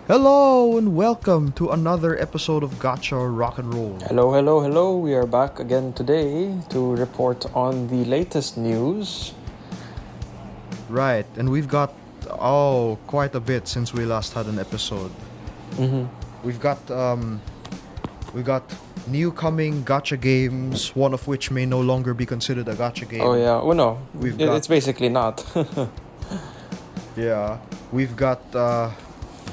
Hello and welcome to another episode of Gacha Rock and Roll. Hello, hello, hello. We are back again today to report on the latest news. Right, and we've got quite a bit since we last had an episode. Mm-hmm. We've got new coming gacha games, one of which may no longer be considered a gacha game. Oh yeah, well no, We've got- it's basically not. Yeah, we've got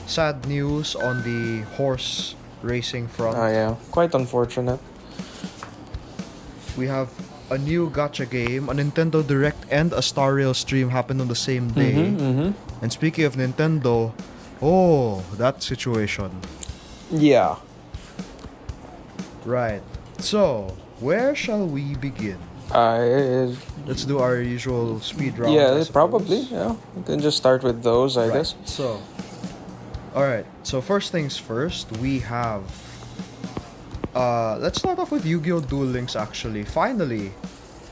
sad news on the horse racing front. Oh yeah, quite unfortunate. We have a new gacha game, a Nintendo Direct and a Star Rail stream happened on the same day. Mm-hmm. And speaking of Nintendo, that situation. Yeah. Right. So, where shall we begin? Let's do our usual speed round. I Yeah, suppose. probably. Yeah, we can just start with those, I Right. guess. So, alright. So, first things first, we have. Let's start off with Yu-Gi-Oh! Duel Links actually. Finally,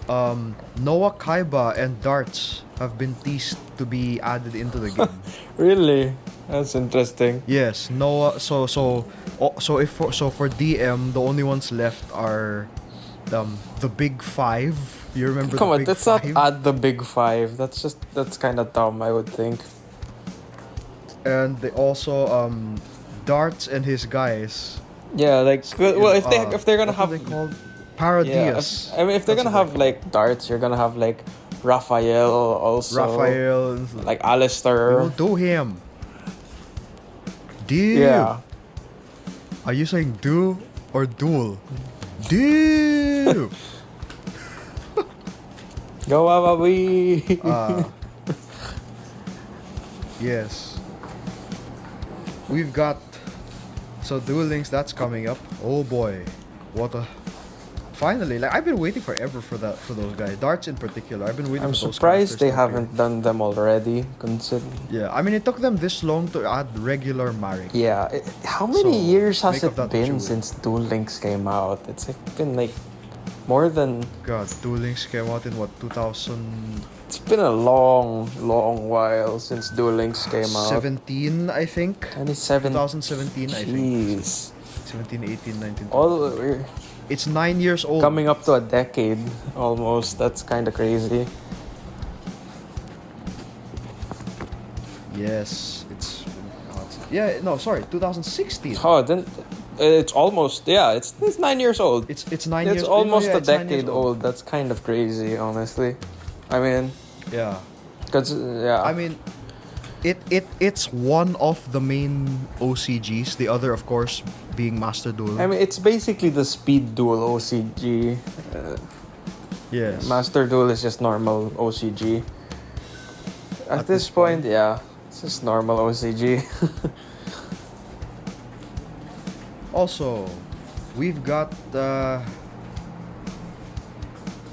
Noah Kaiba and darts have been teased to be added into the game. Really, that's interesting. Yes, Noah. So for DM, the only ones left are the big five. You remember? Come the on, big let's five? not add the big five. That's kind of dumb, I would think. And they also darts and his guys. Yeah, like well, if they're gonna what are have they called? yeah, Parodius. if they're That's gonna what have like darts, you're gonna have like Raphael also. Raphael. Like We will Alistair. do him. Dude. Yeah. Are you saying do or duel? Do. Go Wawawi! Yes. We've got Duel Links that's coming up. Oh boy. What a finally, like I've been waiting forever for those guys. Darts in particular. I've been waiting I'm for those surprised they characters to haven't done them already. Yeah, I mean it took them this long to add regular Marik. Yeah. How many So, years has make of it that what you been will. since Duel Links came out? It's been like more than. God, Duel Links came out in what 2017, It's been a long, long while since Duel Links came out. I think. 2017. 2017, I think. Jeez. 17, 18, 19. We're It's 9 years old. coming up to a decade almost. That's kind of crazy. Yes, yeah, no, sorry, 2016. Oh, then it's almost it's 9 years old. It's 9 It's years. almost yeah, a it's 9 years decade old. That's kind of crazy, honestly. I mean, Yeah, because I mean, it's one of the main OCGs. The other, of course, being Master Duel. I mean, it's basically the speed duel OCG. Yes. Master Duel is just normal OCG. At this point, yeah, it's just normal OCG. Also, we've got.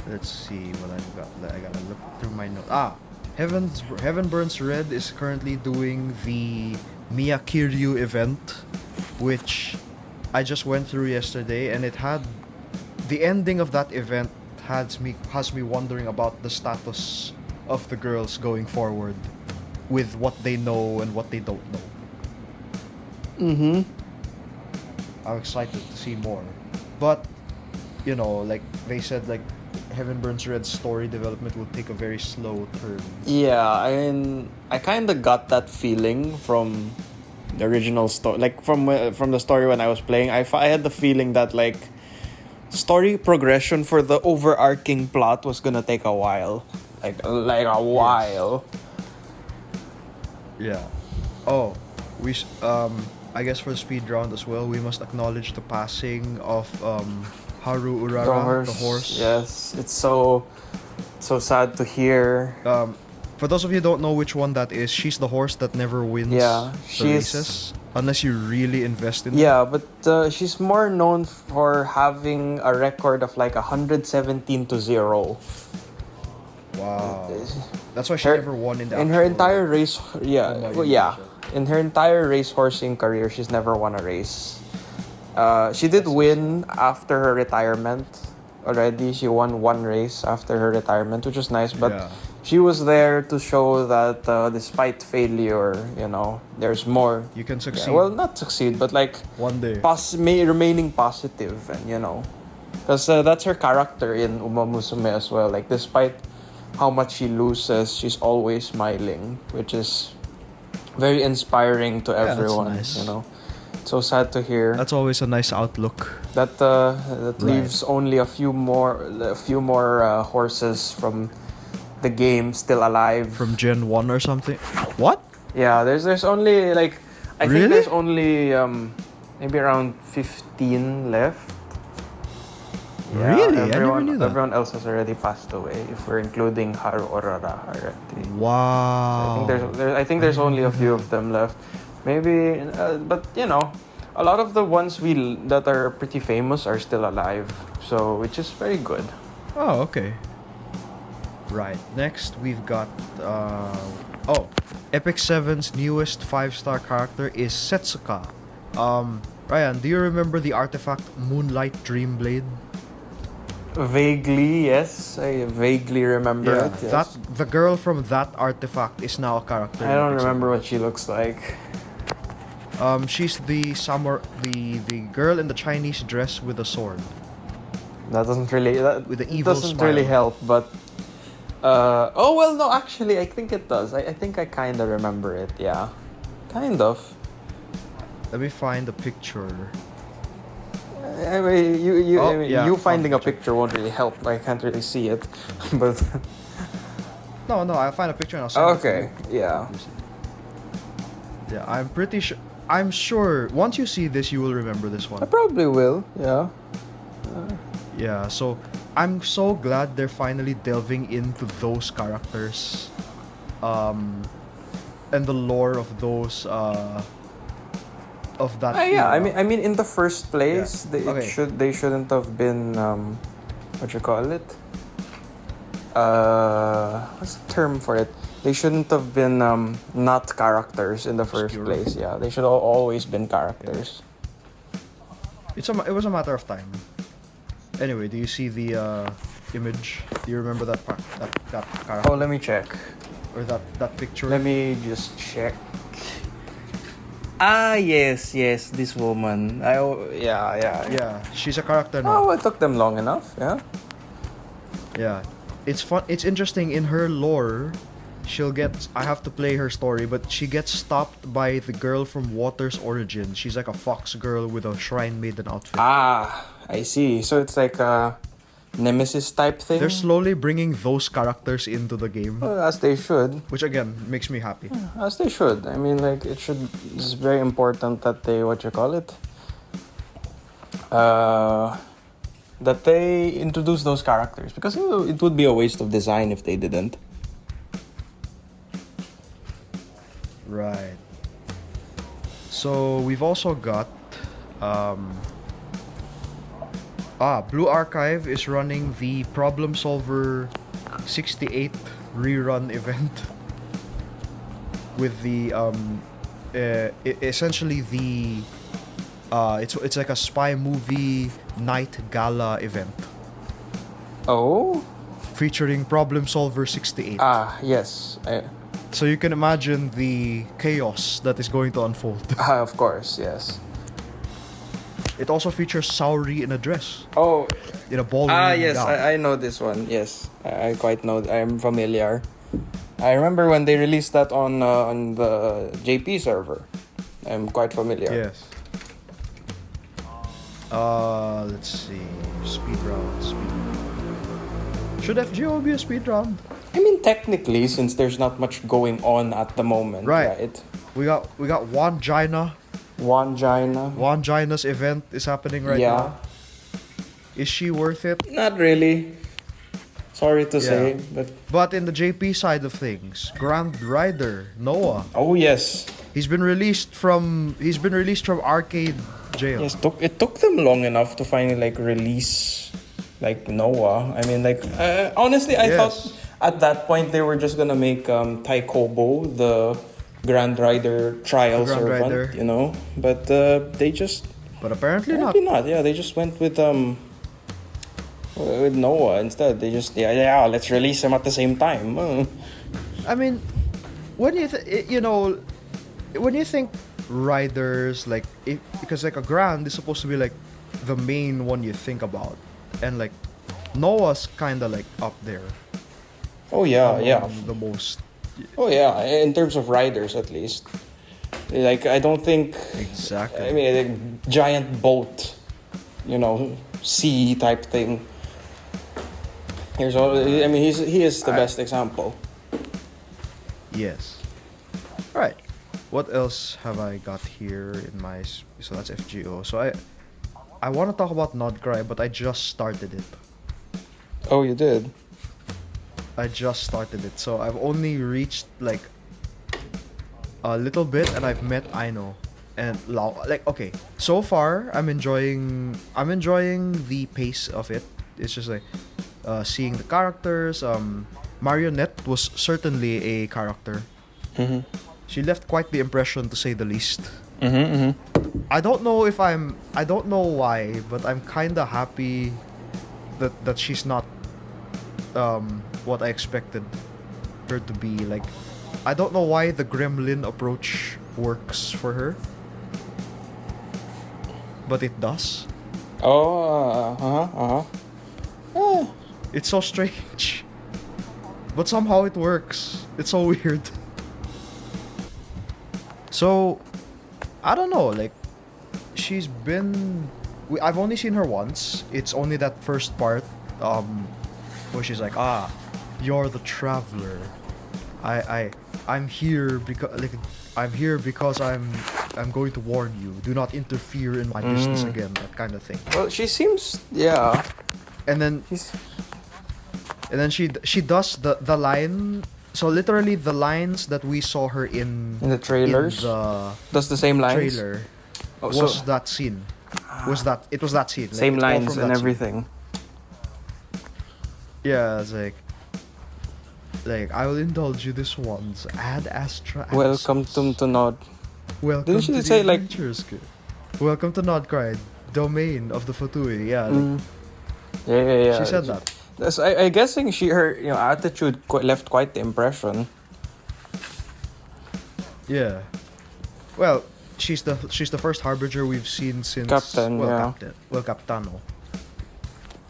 Let's see what I've got. I gotta look through my notes. Heaven Burns Red is currently doing the Miyakiryu event, which I just went through yesterday, and it had the ending of that event has me wondering about the status of the girls going forward with what they know and what they don't know. Mm-hmm. I'm excited to see more. But, like they said, like Heaven Burns Red's story development will take a very slow turn. Yeah, I mean, I kind of got that feeling from the original story, like from the story when I was playing. I had the feeling that like story progression for the overarching plot was gonna take a while, like a while. Yeah. Oh, I guess for the speed round as well, we must acknowledge the passing of Haru Urara, the horse. Yes, it's so sad to hear. For those of you who don't know which one that is, she's the horse that never wins Yeah, the she's- races unless you really invest in her. Yeah, but she's more known for having a record of like 117-0. Wow. That's why she Her- never won in the In her actual- entire race, Oh my goodness. in her entire racehorsing career, she's never won a race. She did win after her retirement already. She won one race after her retirement, which was nice, but Yeah. she was there to show that despite failure, there's more. You can succeed. Yeah, well, not succeed, but like one day. remaining positive, and because that's her character in Uma Musume as well. Like despite how much she loses, she's always smiling, which is very inspiring to everyone. That's nice. So sad to hear. That's always a nice outlook. That leaves only a few more horses from the game still alive. From Gen 1 or something. What? Yeah, there's only like I Really? think there's only maybe around 15 left. Yeah, Really? I never knew that. Everyone else has already passed away if we're including Haru Orara already. Wow. I think there's only a few of them left. Maybe but a lot of the ones that are pretty famous are still alive. So which is very good. Oh, okay. Right. Next, we've got Epic 7's newest 5-star character is Setsuka. Ryan, do you remember the artifact Moonlight Dreamblade? Vaguely, yes. I vaguely remember it. Yes. The girl from that artifact is now a character. I don't remember what she looks like. She's the girl in the Chinese dress with a sword. That doesn't really with the evil doesn't smile. really help, but no, actually I think it does. I think I kind of remember it. Yeah, kind of. Let me find the picture. I mean, you finding a picture. picture won't really help. I can't really see it, but No, I'll find a picture and I'll send it to okay, you. yeah. Yeah, I'm pretty sure. I'm sure once you see this, you will remember this one. I probably will. Yeah. Yeah, so I'm so glad they're finally delving into those characters, and the lore of those of that. Yeah. era. I mean, in the first place, Yeah. they shouldn't have been what you call it? What's the term for it? They shouldn't have been not characters in the first Obscure. place. Yeah, they should always been characters. It was a matter of time. Anyway, do you see the image? Do you remember that character Oh, let me check. or that picture? Let me just check. Yes, this woman. Yeah. Yeah, she's a character now. Oh, it took them long enough. Yeah. Yeah, it's fun. It's interesting in her lore. I have to play her story, but she gets stopped by the girl from Water's Origin. She's like a fox girl with a shrine maiden outfit. I see. So it's like a nemesis type thing. They're slowly bringing those characters into the game, Well, as they should. which again makes me happy. As they should. I mean, like it's very important that they that they introduce those characters, because it would be a waste of design if they didn't. Right. So we've also got Blue Archive is running the Problem Solver 68 rerun event with the essentially the it's like a spy movie night gala event Oh? featuring Problem Solver 68. Yes. So you can imagine the chaos that is going to unfold. Of course, yes. It also features Saori in a dress, Oh, in a ballroom yes, gown. I know this one. Yes, I quite know. I'm familiar. I remember when they released that on the JP server. I'm quite familiar. Yes. Let's see. Speed round. Should FGO be a speed round? I mean, technically, since there's not much going on at the moment, Right. We got Wangina. Wangina's event is happening right now. Is she worth it? Not really. Sorry to say, But in the JP side of things, Grand Rider Noah. oh yes, He's been released from arcade jail. yes. It took them long enough to finally release Noah. I mean, honestly, I Yes. thought at that point they were just gonna make Taikobo the Grand Rider trial The Grand servant, Rider. But they just But apparently not. apparently not. Yeah, they just went with With Noah instead, they just let's release them at the same time. I mean, when you when you think riders, like because like a Grand is supposed to be like the main one you think about, and like Noah's kind of like up there. Oh yeah, The most. Oh yeah, in terms of riders at least. Like I don't think Exactly. I mean a giant boat, sea type thing. He is the best example. Yes. All right. What else have I got here in my? So that's FGO. So I want to talk about Not Cry, but I just started it. Oh, you did? I just started it, so I've only reached like a little bit, and I've met Aino and Lao. Like, okay, so far I'm enjoying the pace of it. It's just like seeing the characters. Marionette was certainly a character. Mm-hmm. She left quite the impression, to say the least. Mm-hmm. I don't know why, but I'm kind of happy that she's not what I expected her to be. Like, I don't know why the gremlin approach works for her, but it does. Oh, It's so strange, but somehow it works. It's so weird. So, I don't know, like, she's been... I've only seen her once. It's only that first part, where she's like, you're the traveler. I'm here because I'm going to warn you. Do not interfere in my business again, that kind of thing. well, she seems, yeah. And then she does the line. So literally the lines that we saw her in In the trailers? That's the same lines? trailer Oh, was that scene. It was that scene. Like, Same it's all lines from and that scene. everything. Yeah, it's like I will indulge you this once. Ad Astra. Welcome to Nod. Welcome Didn't she to say, the like- adventures. Welcome to Nodcride, domain of the Fatui. Yeah, like, Yeah. she said that. I guessing her attitude left quite the impression. Yeah. Well, she's the first harbinger we've seen since Captain, yeah. Capitano.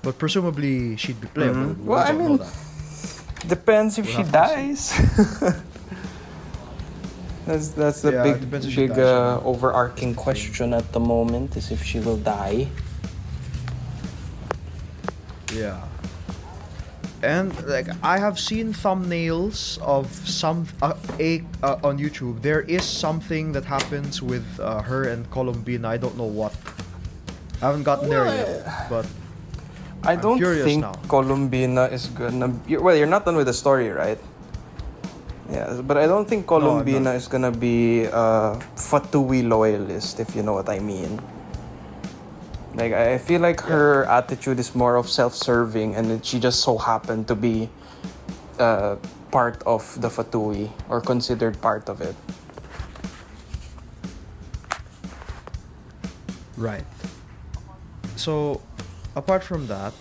But presumably she'd be playable. Mhm. We Well, I don't know mean, that. Depends if We'll she have to dies. That's the Yeah, it depends if she big dies, overarching question at the moment is if she will die. Yeah. And like I have seen thumbnails of some on YouTube. There is something that happens with her and Columbine. I don't know what. I haven't gotten there yet, but I don't curious think now. Columbina is gonna. You're not done with the story, right? Yeah, but I don't think Columbina is gonna be a Fatui loyalist, if you know what I mean. Like, I feel like her attitude is more of self-serving, and she just so happened to be part of the Fatui, or considered part of it. Right. So, apart from that,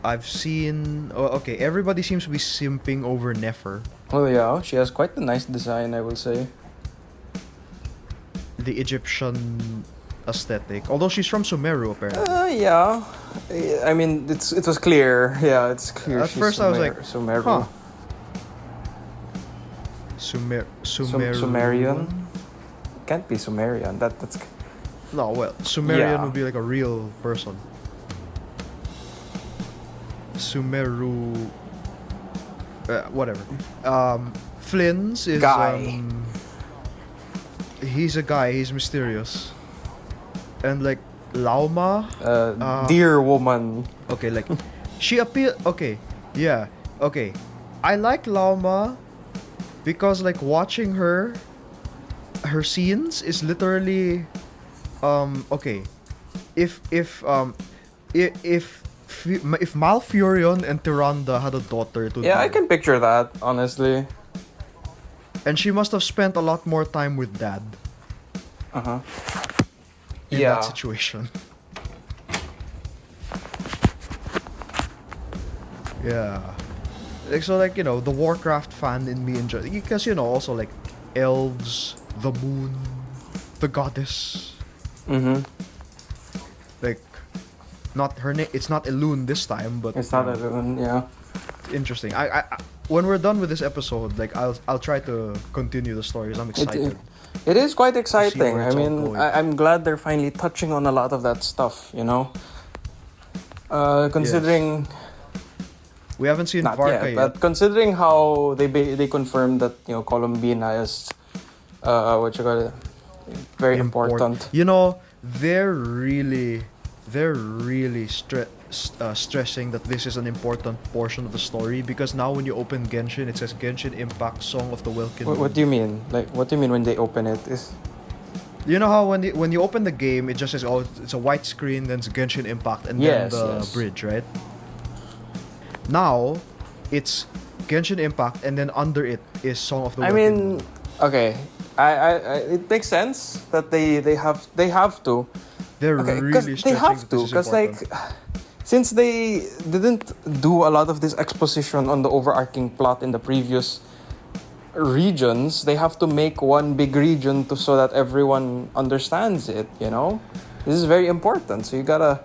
I've seen... okay, everybody seems to be simping over Nefer. Oh yeah, she has quite a nice design, I will say. The Egyptian aesthetic. Although she's from Sumeru, apparently. Yeah. I mean, it was clear. Yeah, it's clear. At first I was like, Sumeru. huh. Sumeru... Sumerian? Can't be Sumerian. That's No, well, Sumerian Yeah. would be like a real person. Sumeru... whatever. Flynn's is... Guy. he's a guy, he's mysterious. And like, Lauma... dear woman. Okay, like, she appeal... Okay, yeah, okay. I like Lauma because like watching her scenes is literally... okay. If Malfurion and Tyrande had a daughter, it would Yeah, be I can picture that, honestly. And she must have spent a lot more time with Dad in Yeah. that situation. Yeah. Like, so, like, the Warcraft fan in me enjoy, because, also, like, elves, the moon, the goddess. Mm-hmm. Like, not her name, it's not Elune this time, but It's not everyone, yeah. interesting. I when we're done with this episode, like, I'll try to continue the stories. I'm excited. It is quite exciting. where I it's all mean, going. I'm glad they're finally touching on a lot of that stuff, Considering... We haven't seen Not Varka yet, yet. but considering how they confirmed that, Colombina is, very important. They're really stressing that this is an important portion of the story, because now when you open Genshin, it says Genshin Impact Song of the Welkin. What do you mean? Like, what do you mean when they open it? You know how when you open the game, it just says, oh, it's a white screen, then it's Genshin Impact, and then the bridge, right? Now, it's Genshin Impact, and then under it is Song of the Welkin. I mean, okay, I it makes sense that they have to. They're okay, really they have to, because like, since they didn't do a lot of this exposition on the overarching plot in the previous regions, they have to make one big region so that everyone understands it. This is very important. So you gotta,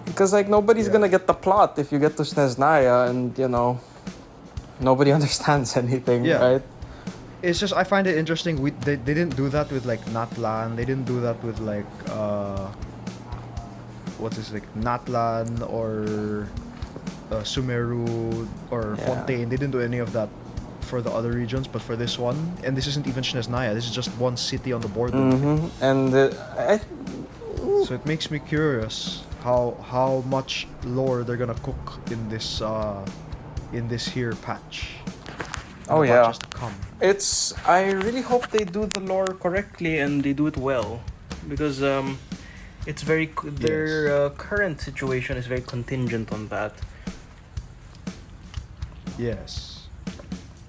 because like nobody's gonna get the plot if you get to Snezhnaya and nobody understands anything, right? It's just, I find it interesting. They didn't do that with like Natlan. They didn't do that with like Natlan or Sumeru or Fontaine. They didn't do any of that for the other regions, but for this one, and this isn't even Snezhnaya. This is just one city on the border. Mm-hmm. And so it makes me curious how much lore they're gonna cook in this here patch. Oh yeah. Just to come. I really hope they do the lore correctly and they do it well, because it's very their current situation is very contingent on that. Yes.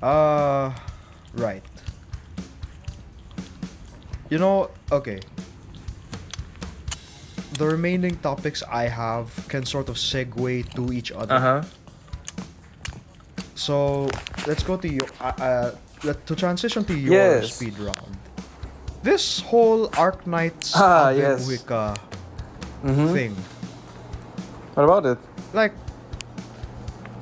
Right. Okay. The remaining topics I have can sort of segue to each other. Uh-huh. So let's go to to transition to your speed round. This whole Arknight's Muhika thing. What about it? Like,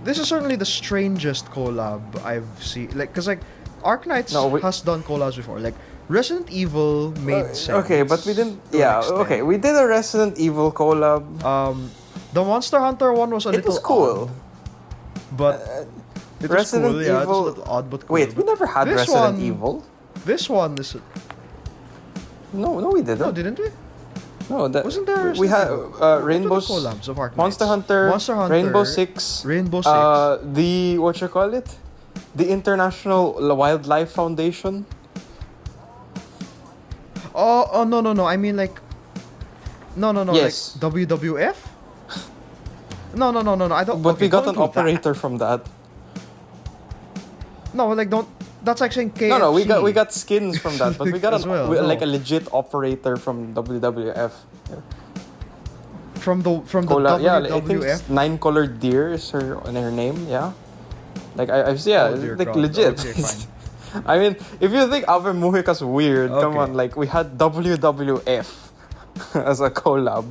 this is certainly the strangest collab I've seen. Like, cause like Arknights has done collabs before. Like Resident Evil made sense. Okay, but we didn't. Yeah. Okay, we did a Resident Evil collab. The Monster Hunter one was a little cool, odd, but it was cool. Yeah, it was a little odd but cool. Wait, we never had Resident Evil. This one is. No, we didn't. No, didn't we? No, that wasn't there. We had Rainbow collabs of Arknights? Monster Hunter, Rainbow Six, the what you call it, the International Wildlife Foundation. Oh no! I mean like, no. Yes. Like WWF. No. I don't. But okay, we got don't an do operator that. from that. No, like don't. That's like saying KFC. No, we got skins from that, but we got like a legit operator from WWF. From the WWF. Yeah, I think it's 9 Colored Deer is her name. Yeah, like I've like God. Legit. Okay, fine. I mean, if you think Ave Mujica's weird, come on, like we had WWF as a collab.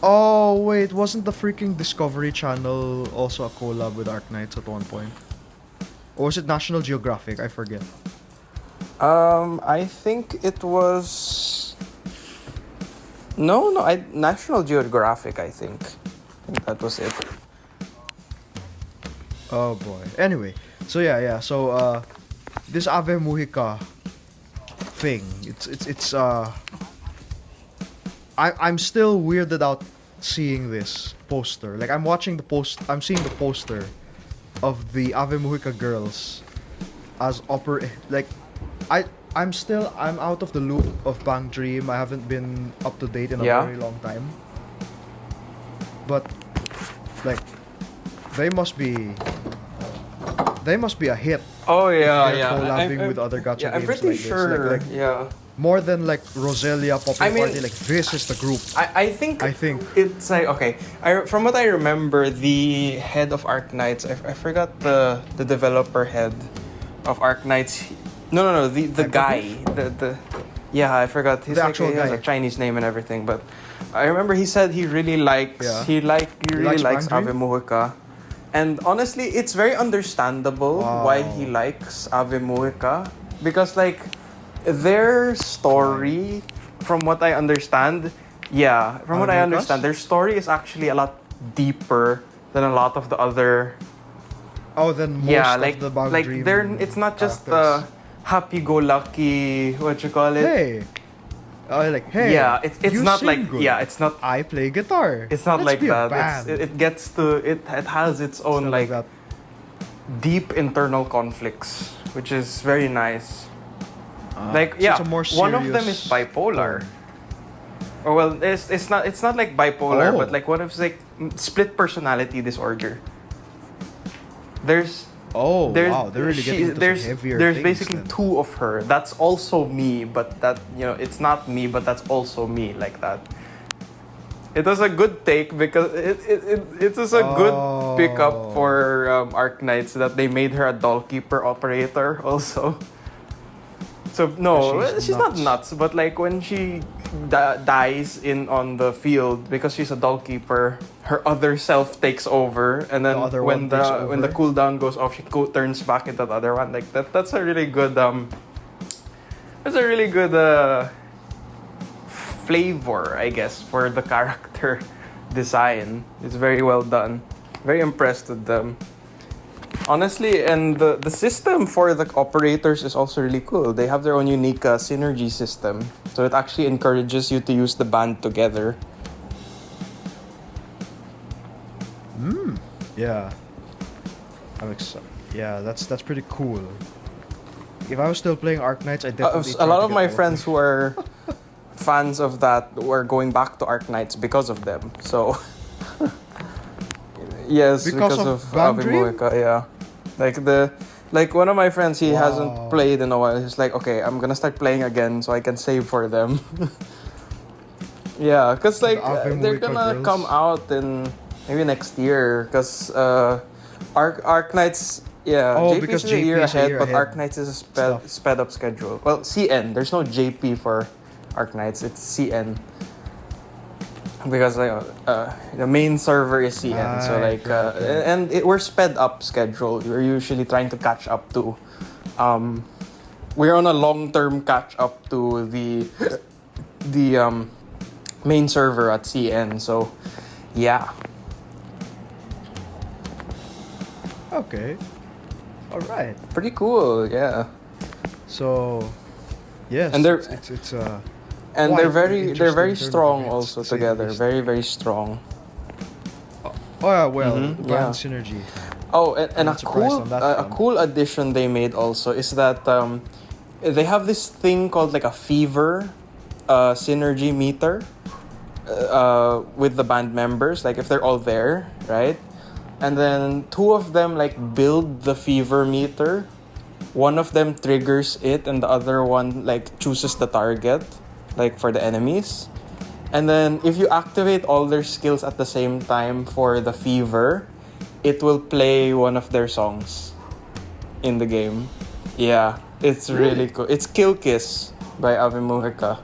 Oh wait, wasn't the freaking Discovery Channel also a collab with Arknights at one point? Or was it National Geographic? I forget. I think it was. No, National Geographic. I think that was it. Oh boy. Anyway, so yeah. So this Ave Mujica thing, it's I'm still weirded out seeing this poster. Like I'm seeing the poster of the Ave Mujica girls as like I'm out of the loop of Bang Dream. I haven't been up to date in a very long time. But like they must be they must be a hit. Oh yeah, They're yeah. collabing with other gacha I'm games pretty like sure. this. Like, yeah. more than like Roselia, Popular I mean- Party, like this is the group. I think it's like okay. From what I remember, the head of Arknights, I forgot the developer head of Arknights. No. The guy. The yeah, I forgot. He's The like, actual he has guy. a Chinese name and everything, but I remember he said he really likes Yeah. he really likes Bang Ave Mujica. And honestly, it's very understandable why Wow. he likes Ave Mujica because like their story, from what I understand, their story is actually a lot deeper than a lot of the other. Oh, then most like of the Bang like Dream they're it's not just characters. happy-go-lucky, what you call it. Hey, hey. Yeah, it's you not sing like good. yeah, it's not I play guitar. it's not Let's like be a that. band. It gets to it has its It's own not like that. deep internal conflicts, which is very nice. Like So yeah, it's a more one of them is serious bipolar. tone. Or well, it's not like bipolar, Oh. but like one of like split personality disorder. There's Oh wow, they're really getting into there's some heavier there's things basically then. two of her. That's also me, but that it's not me, but that's also me like that. It was a good take because it was a good pickup for Arknights that they made her a dollkeeper operator also. So no, she's not nuts, but like when she dies on the field because she's a dollkeeper, her other self takes over, and then The other when one takes when the over. cooldown goes off, she turns back into the other one. Like that's a really good that's a really good flavor, I guess, for the character design. It's very well done. Very impressed with them. Honestly, and the system for the operators is also really cool. They have their own unique synergy system. So it actually encourages you to use the band together. Yeah. I'm excited. Yeah, that's pretty cool. If I was still playing Arknights, I definitely. A lot try of to my get all friends who are fans of that were going back to Arknights because of them. So yes, Because because of of Bang Ave Dream? Mujica, yeah. Like one of my friends, he Wow. hasn't played in a while. He's like, okay, I'm gonna start playing again so I can save for them. Yeah, cause like Ave they're Mujica gonna girls. come out in maybe next year. Cause Arknights, yeah, Oh, JP because is a year JP is a ahead, year but ahead. Arknights is a Stuff. sped up schedule. Well, CN. There's no JP for Arknights. It's CN. Because the main server is CN, so Right, like right. and we're sped up schedule. We're usually trying to catch up to, we're on a long term catch up to the main server at CN. So yeah, Okay. All right. pretty cool. Yeah, So, yes. And they're- it's and Quite they're very interesting strong turn of events, also to say the together. least. Very strong. Oh yeah, well, Mhm, band yeah. synergy. Oh, and I'm a not surprised cool on that a front. cool addition they made also is that they have this thing called like a fever synergy meter with the band members, like if they're all there, right? And then two of them like build the fever meter. One of them triggers it and the other one like chooses the target, like for the enemies. And then if you activate all their skills at the same time for the fever, it will play one of their songs in the game. Yeah, it's really cool. It's Kill Kiss by Ave Mujica.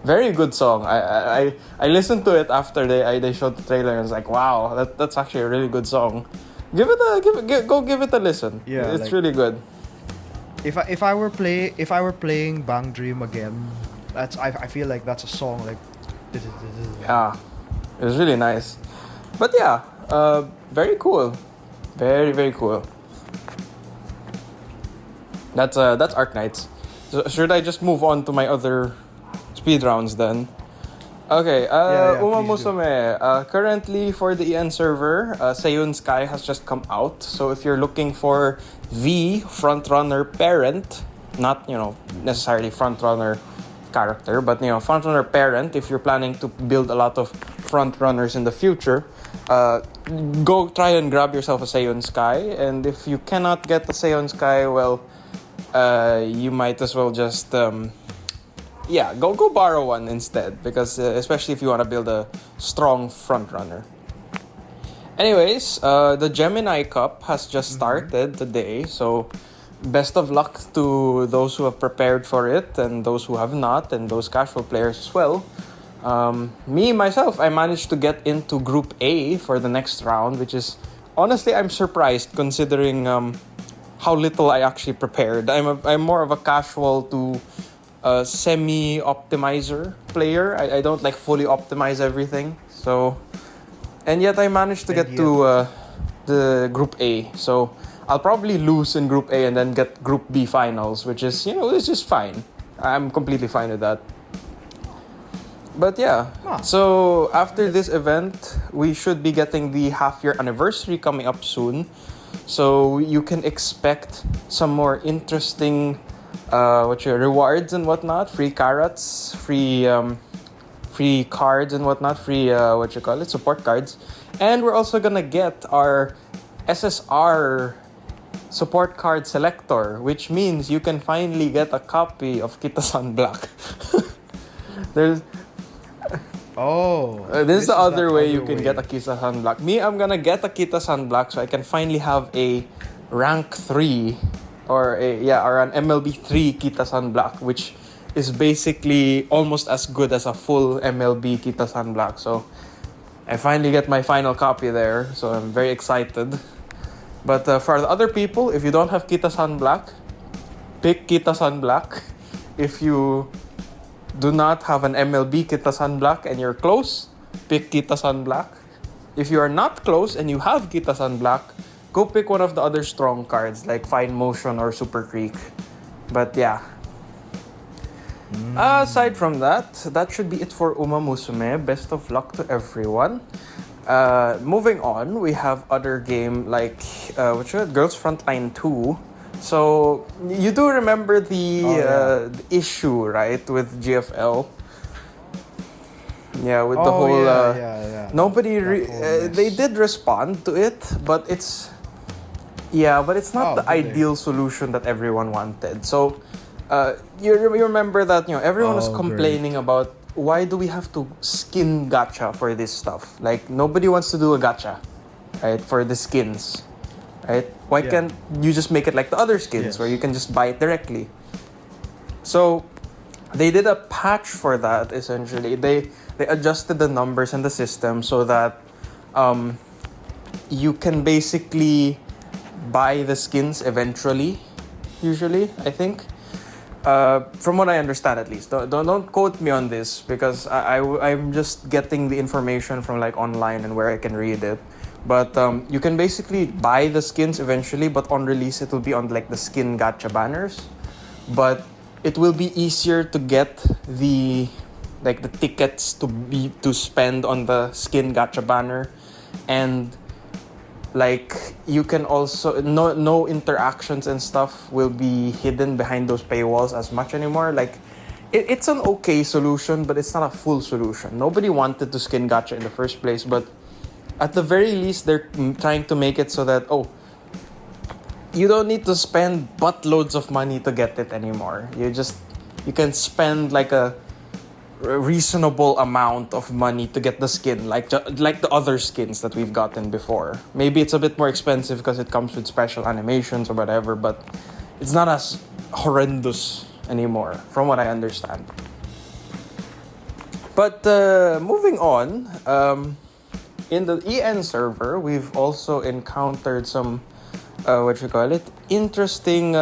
Very good song. I listened to it after they showed the trailer and I was like, wow, that's actually a really good song. Give it a listen. Yeah, it's like- really good. If I were playing Bang Dream again, I feel like that's a song like. Yeah, it was really nice. But yeah, very cool. Very cool. That's Arknights. So should I just move on to my other speed rounds then? Okay, Yeah, Uma please do. Musume. Currently for the EN server, Seiyun Sky has just come out. So if you're looking for the frontrunner parent, not necessarily frontrunner character, but frontrunner parent, if you're planning to build a lot of frontrunners in the future, go try and grab yourself a Seion Sky, and if you cannot get the Seion Sky, well, you might as well just go borrow one instead, because especially if you want to build a strong front runner. Anyways, the Gemini Cup has just started today, so best of luck to those who have prepared for it and those who have not, and those casual players as well. Myself, I managed to get into Group A for the next round, which is, honestly, I'm surprised considering how little I actually prepared. I'm more of a casual to semi-optimizer player. I don't like fully optimize everything, so... And yet I managed to get to the Group A, so I'll probably lose in Group A and then get Group B finals, which is, it's just fine. I'm completely fine with that. But yeah, so after this event, we should be getting the half-year anniversary coming up soon. So you can expect some more interesting rewards and whatnot, free carrots, free cards and whatnot, free support cards. And we're also gonna get our SSR support card selector, which means you can finally get a copy of Kita-san Black. This is the other way you can get a Kita-san Black. I'm gonna get a Kita-san Black so I can finally have a rank 3 or an MLB 3 Kita-san Black, which is basically almost as good as a full MLB Kita-san Black. So I finally get my final copy there, so I'm very excited. But for the other people, if you don't have Kita-san Black, pick Kita-san Black. If you do not have an MLB Kita-san Black and you're close, pick Kita-san Black. If you are not close and you have Kita-san Black, go pick one of the other strong cards like Fine Motion or Super Creek. But yeah. Aside from that should be it for Uma Musume. Best of luck to everyone. Moving on, we have other game like Girls Frontline 2. So you do remember the issue, right, with GFL? Yeah, with the whole nobody they did respond to it, but it's not the ideal solution that everyone wanted. So you remember that everyone was complaining about why do we have to skin gacha for this stuff? Like nobody wants to do a gacha, right, for the skins, right? Why can't you just make it like the other skins where you can just buy it directly? So they did a patch for that. Essentially, they adjusted the numbers in the system so that you can basically buy the skins eventually. Usually, I think. From what I understand, at least, don't quote me on this because I'm just getting the information from like online and where I can read it. But you can basically buy the skins eventually, but on release it will be on like the skin gacha banners. But it will be easier to get the tickets to spend on the skin gacha banner, and like you can also no interactions and stuff will be hidden behind those paywalls as much anymore. Like it's an okay solution, but it's not a full solution. Nobody wanted to skin gacha in the first place, but at the very least they're trying to make it so that you don't need to spend buttloads of money to get it anymore. You can spend like a reasonable amount of money to get the skin, like the other skins that we've gotten before. Maybe it's a bit more expensive because it comes with special animations or whatever, but it's not as horrendous anymore, from what I understand. But moving on, in the EN server, we've also encountered some interesting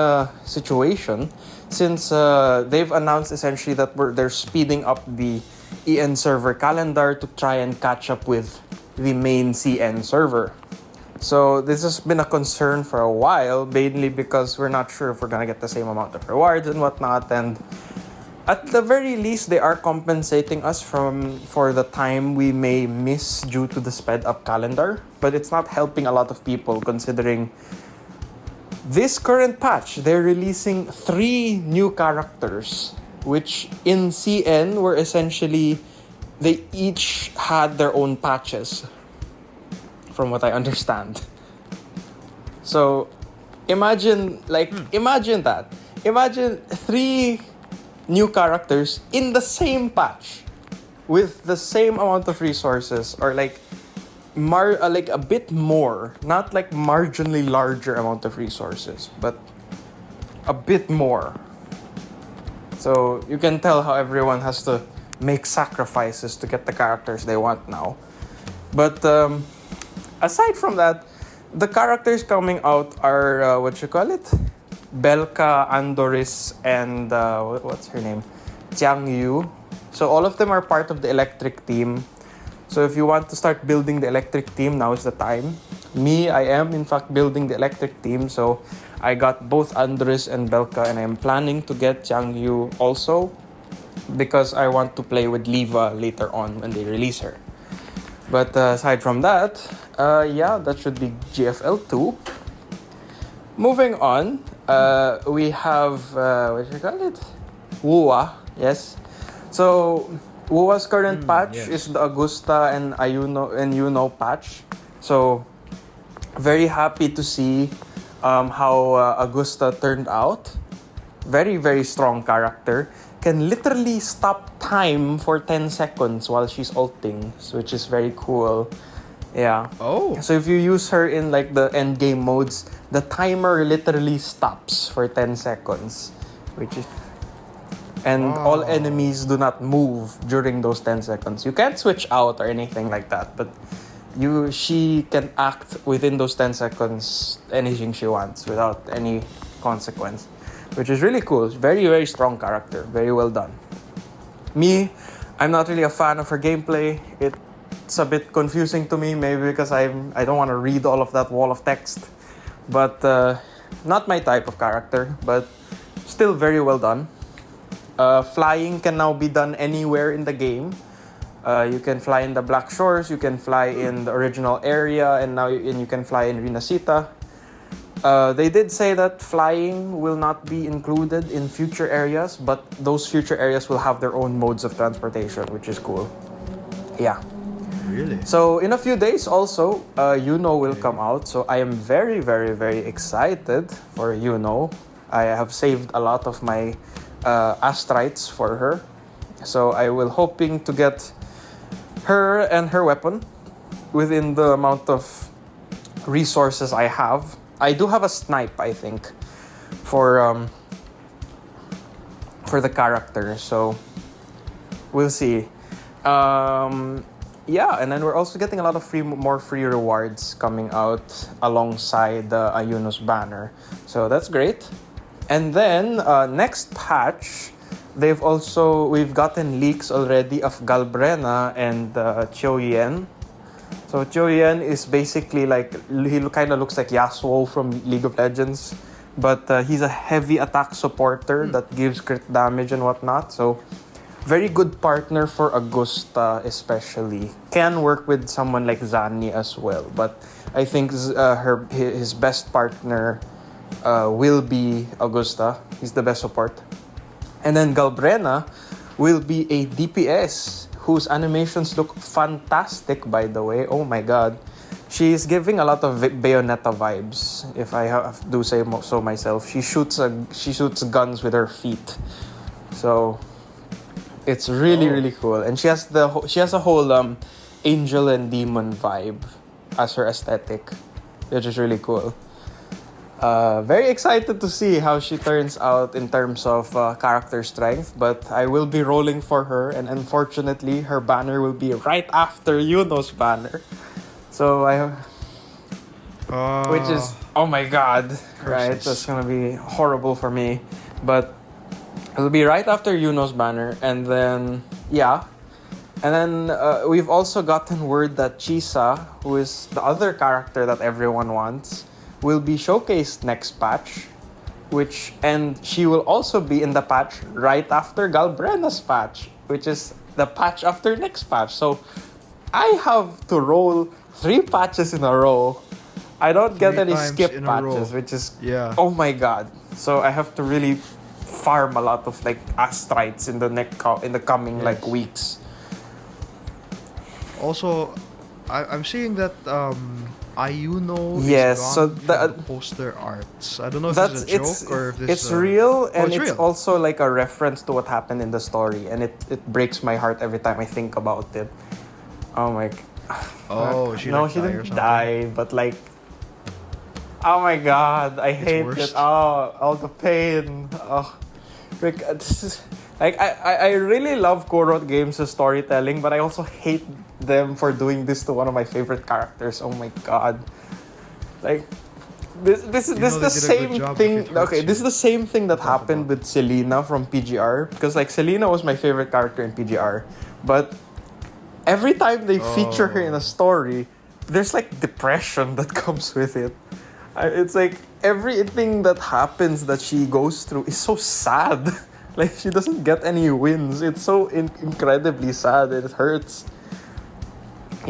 situation. Since they've announced essentially that they're speeding up the EN server calendar to try and catch up with the main CN server. So this has been a concern for a while, mainly because we're not sure if we're gonna get the same amount of rewards and whatnot. And at the very least, they are compensating us for the time we may miss due to the sped up calendar. But it's not helping a lot of people considering this current patch, they're releasing 3 new characters, which in CN were essentially, they each had their own patches. from what I understand. So, imagine that. Imagine 3 new characters in the same patch with the same amount of resources, or like a bit more, not like marginally larger amount of resources, but a bit more. So you can tell how everyone has to make sacrifices to get the characters they want now. But aside from that, the characters coming out are Belka, Andoris, and what's her name? Jiang Yu. So all of them are part of the electric team. So if you want to start building the electric team, now is the time. I am in fact building the electric team. So I got both Andres and Belka, and I'm planning to get Jiang Yu also, because I want to play with Liva later on when they release her. But aside from that, that should be GFL 2. Moving on, we have, Wuwa, yes. So, Wuwa's current patch is the Augusta and Yuno patch. So, very happy to see how Augusta turned out. Very, very strong character. Can literally stop time for 10 seconds while she's ulting, which is very cool. Yeah. Oh. So if you use her in like the end game modes, the timer literally stops for 10 seconds, and all enemies do not move during those 10 seconds. You can't switch out or anything like that, but she can act within those 10 seconds anything she wants without any consequence, which is really cool. Very, very strong character. Very well done. I'm not really a fan of her gameplay. It's a bit confusing to me, maybe because I don't want to read all of that wall of text. But not my type of character, but still very well done. Flying can now be done anywhere in the game. You can fly in the Black Shores, you can fly in the original area, and you can fly in Rinasita. They did say that flying will not be included in future areas, but those future areas will have their own modes of transportation, which is cool. Yeah. Really? So in a few days also, Yuno will come out. So I am very, very, very excited for Yuno. I have saved a lot of my Astrites for her. So I will hoping to get her and her weapon within the amount of resources I have. I do have a snipe, I think, for the character. So we'll see. And then we're also getting a lot of more free rewards coming out alongside Ayuno's banner. So that's great. And then next patch, we've gotten leaks already of Galbrena and Chioyen. So Chioyen is basically he kind of looks like Yasuo from League of Legends, but he's a heavy attack supporter that gives crit damage and whatnot. So very good partner for Augusta especially. Can work with someone like Zanni as well, but I think his best partner will be Augusta. He's the best support. And then Galbrena will be a DPS whose animations look fantastic, by the way. Oh my god. She's giving a lot of Bayonetta vibes, if I do say so myself. She shoots guns with her feet. So it's really, really cool. And she has a whole angel and demon vibe as her aesthetic, which is really cool. Very excited to see how she turns out in terms of character strength, but I will be rolling for her, and unfortunately her banner will be right after Yuno's banner. So which is, oh my god, right? That's gonna be horrible for me, but it'll be right after Yuno's banner, and then we've also gotten word that Chisa, who is the other character that everyone wants, will be showcased next patch, and she will also be in the patch right after Galbrena's patch, which is the patch after next patch. So I have to roll 3 patches in a row. I don't get any skip patches, which is oh my god. So I have to really farm a lot of Astrites in the coming weeks. Also, I'm seeing that Ayuno Yes, is so gone from the poster arts. I don't know if that's this is a joke or if this it's is real, and it's it's real. also like a reference to what happened in the story, and it breaks my heart every time I think about it. Oh my Oh, she no, like she die or didn't something? die, but like, oh my god, I hate worse. it. Oh, all the pain. Oh, Rick, this is like I really love Korot games' storytelling, but I also hate them for doing this to one of my favorite characters. Oh my god, like this is You know the they did a good same job if thing. it hurts Okay, you. this is the same thing that Talk happened about with Selena from PGR, because like Selena was my favorite character in PGR, but every time they feature her in a story, there's like depression that comes with it. It's like everything that happens that she goes through is so sad. Like she doesn't get any wins. It's so incredibly sad. It hurts.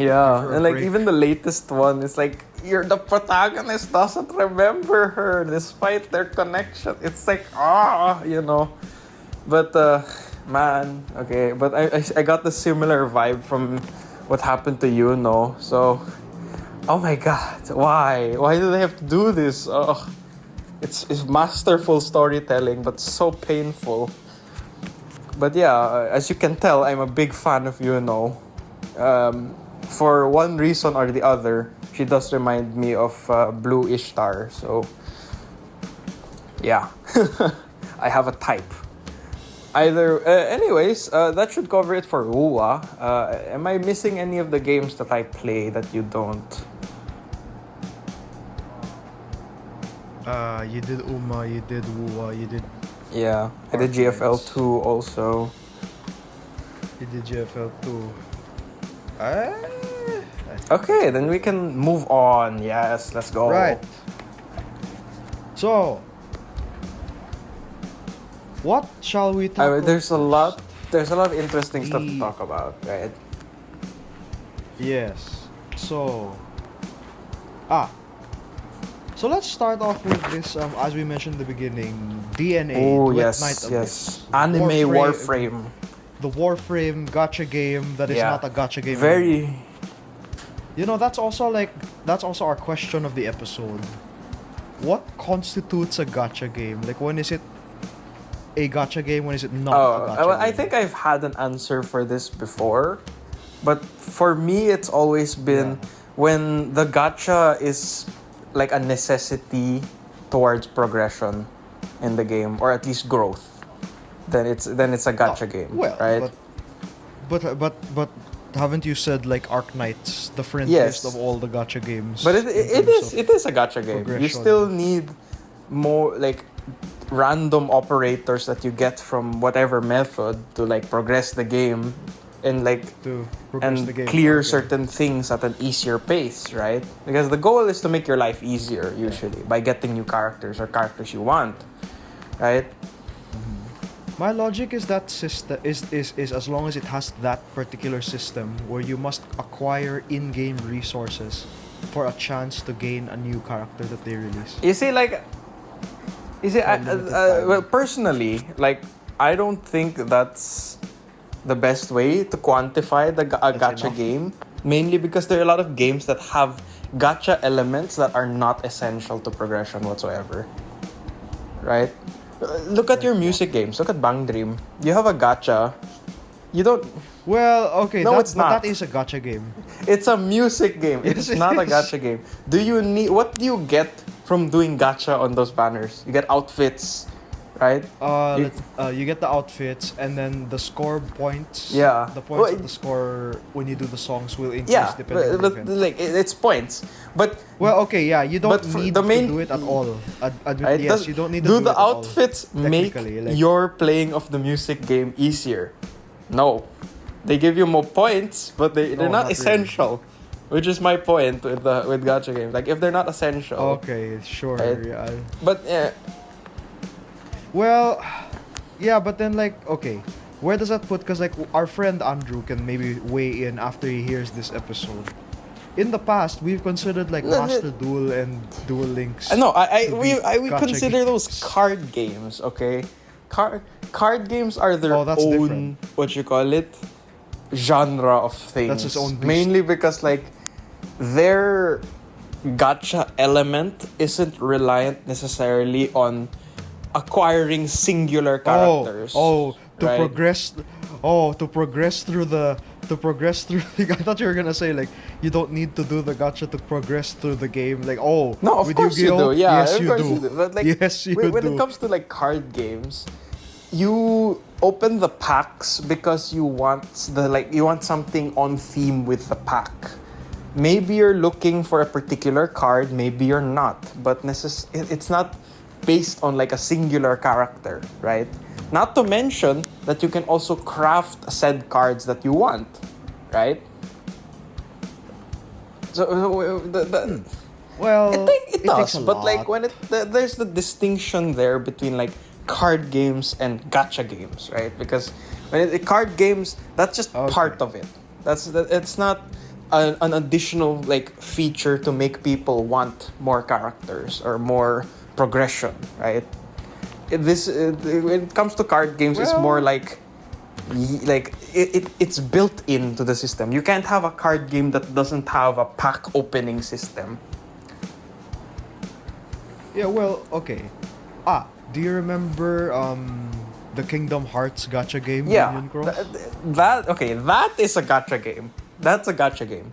Yeah, Give her a and like break. even the latest one, it's like the protagonist doesn't remember her despite their connection. It's like But man, okay. But I got the similar vibe from what happened to you, no? So, oh my god, why? Why do they have to do this? Oh, it's masterful storytelling, but so painful. But yeah, as you can tell, I'm a big fan of Yuno. For one reason or the other, she does remind me of Blue Ishtar. So, yeah, I have a type. Anyways, that should cover it for Wuwa. Am I missing any of the games that I play that you don't? You did Uma, you did Wuwa, you did Yeah, I did GFL 2 also. GFL 2. Okay, then we can move on. Yes, let's go. Right. So, what shall we talk about? There's a lot of interesting stuff to talk about, right? Yes. So let's start off with this. As we mentioned in the beginning, DNA. Oh Duet yes, Night Abyss. yes. Anime Warframe. The Warframe gacha game that is not a gacha game. Very. You know, that's also our question of the episode. What constitutes a gacha game? Like, when is it a gacha game? When is it not a gacha game? I think I've had an answer for this before, but for me, it's always been when the gacha is like a necessity towards progression in the game, or at least growth. Then it's a gacha game, well, right? But haven't you said like Arknights, the friend Yes. list of all the gacha games? But in it terms is a gacha game. You progression? still need more like random operators that you get from whatever method to like progress the game and like to progress and the game. clear Okay. certain things at an easier pace, right? Because the goal is to make your life easier usually by getting new characters or characters you want, right? My logic is that system is as long as it has that particular system where you must acquire in-game resources for a chance to gain a new character that they release. Well, personally, like I don't think that's the best way to quantify a gacha enough. game, mainly because there are a lot of games that have gacha elements that are not essential to progression whatsoever, right? Look at your music games. Look at Bang Dream. You have a gacha. You don't. Well, okay, No, it's not. that is a gacha game. It's a music game. It's Yes, it not a is. gacha game. What do you get from doing gacha on those banners? You get outfits, right? You get the outfits, and then the score points. Yeah. The points Well, of the score when you do the songs will increase Yeah, depending on the but event. like it's points. But Well, okay, yeah, you don't But for need the main- to do it at all. right, Yes, you don't need to do do the it at all, outfits make technically, like- your playing of the music game easier? No, they give you more points, but they're No, not not essential. Which is my point with gacha games. Like if they're not essential, Okay, sure. Right. Yeah. but Well, yeah, but then like, okay, where does that put? Because like our friend Andrew can maybe weigh in after he hears this episode. In the past, we've considered like No, no. Master Duel and Duel Links. no, to we be gacha consider those games. card games. Okay, card games are their Oh, that's own different. what you call it genre of things. That's its own beast. Mainly because like they're gacha element isn't reliant necessarily on acquiring singular characters. To right? progress. To progress through the. To progress through. I thought you were gonna say like you don't need to do the gacha to progress through the game. Like No, of with course you Yu-Gi-Oh, do. Yeah, yes of you course do. you do. But like, Yes you when do. it comes to like card games, you open the packs because you want something on theme with the pack. Maybe you're looking for a particular card, maybe you're not, but it's not based on like a singular character, right? Not to mention that you can also craft said cards that you want, right? So Well, it does, takes a but lot. like when there's the distinction there between like card games and gacha games, right? Because card games, that's just part of it. It's not an additional like feature to make people want more characters or more progression, right? When it comes to card games, it's more like it's built into the system. You can't have a card game that doesn't have a pack opening system. Yeah, well, okay. Do you remember the Kingdom Hearts gacha game? Yeah, Union Cross? that is a gacha game. That's a gacha game.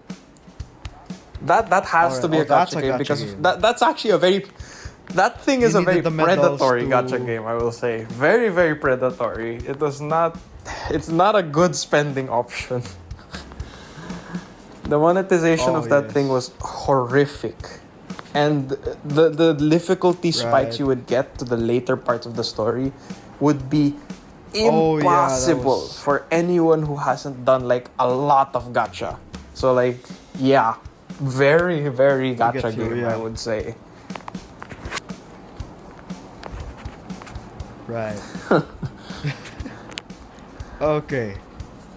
That has to be a that's gacha a game gacha because game. that's actually a very that thing is You a very needed the medals predatory to- gacha game, I will say. Very, very predatory. It's not a good spending option. The monetization of that thing was horrific. And the difficulty spikes you would get to the later parts of the story would be impossible for anyone who hasn't done like a lot of gacha. So like, yeah, very, very gacha game, I would say. Right. Okay.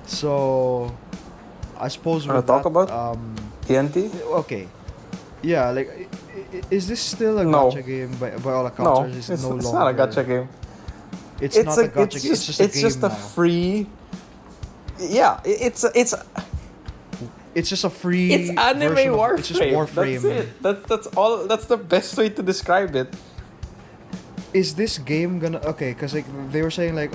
So I suppose we'll talk about TNT? Okay. Yeah, like is this still a No. gacha game by all accounts? No, or is it's it no not a longer? gacha game. It's not a gacha game. It's just a game just a now. free. Yeah, it's It's just a free. It's anime version of- Warframe. It's just Warframe. That's it. That's all. That's the best way to describe it. Is this game gonna because like they were saying like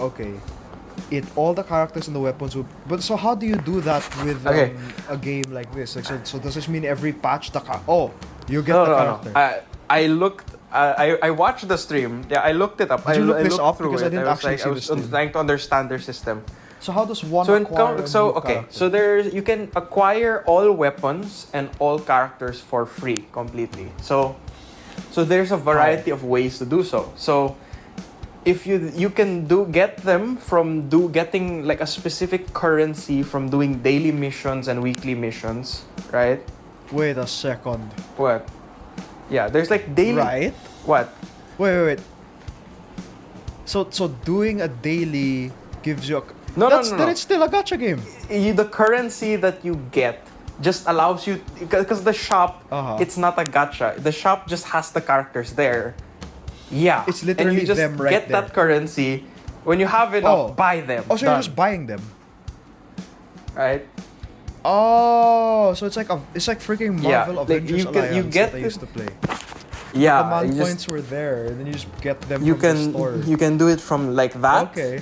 all the characters and the weapons would, but so how do you do that with a game like this? Like so does this mean every patch you get the character? No. I looked. I watched the stream. Yeah, I looked it up. Did you look I this looked up? through Because I it. didn't was actually like, see I the was stream. trying to understand their system. So how does one So acquire a new character? so there's you can acquire all weapons and all characters for free completely. So there's a variety of ways to do so. So if you can get them from getting like a specific currency from doing daily missions and weekly missions, right? Wait a second. What? Yeah, there's like daily. Right? What? Wait. So doing a daily gives you a... No. Then it's still a gacha game. The currency that you get just allows you because the shop it's not a gacha. The shop just has the characters there. Yeah, It's literally and you just them right get there. that currency. When you have enough, buy them. Oh, so you're Done. just buying them. Right? Oh, so it's like freaking Yeah, Marvel like Avengers Alliance you get that I used to play. Yeah, Command you points were there, and then you just get them you from can the store. you can do it from like that. Okay.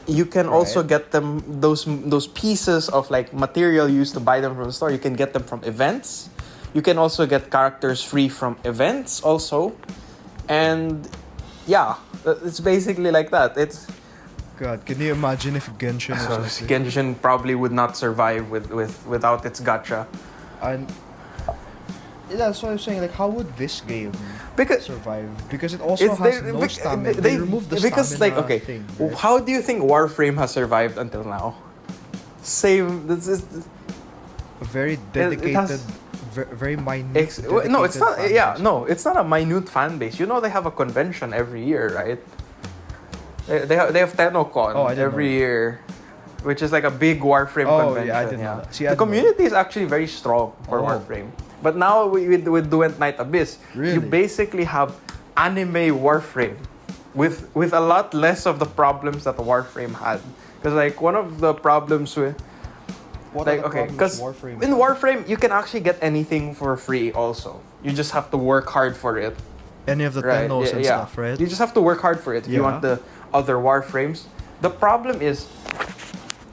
You can also get them those pieces of like material used to buy them from the store. You can get them from events. You can also get characters free from events also, and yeah, it's basically like that. It's God, can you imagine if Genshin was like this? Genshin probably would not survive without its gacha. And that's why I'm saying, like, how would this game survive? Because it also has no stamina. They removed the stamina thing. Right? How do you think Warframe has survived until now? Same. This is A very dedicated, very minute. no, it's not. dedicated Yeah, fan base. no, it's not a minute fan base. You know, they have a convention every year, right? They have TennoCon I didn't every know. year, which is like a big Warframe convention. Yeah, I didn't know that. See, I the didn't know community is actually very strong for Warframe. But now with Duet Night Abyss, you Really? basically have anime Warframe with a lot less of the problems that Warframe had. Because like one of the problems with What like, are the okay, problems because with Warframe? in Warframe you can actually get anything for free. Also, you just have to work hard for it. Any of the Right? Tennos and stuff, right? You just have to work hard for it if you Yeah. want the other Warframes. The problem is,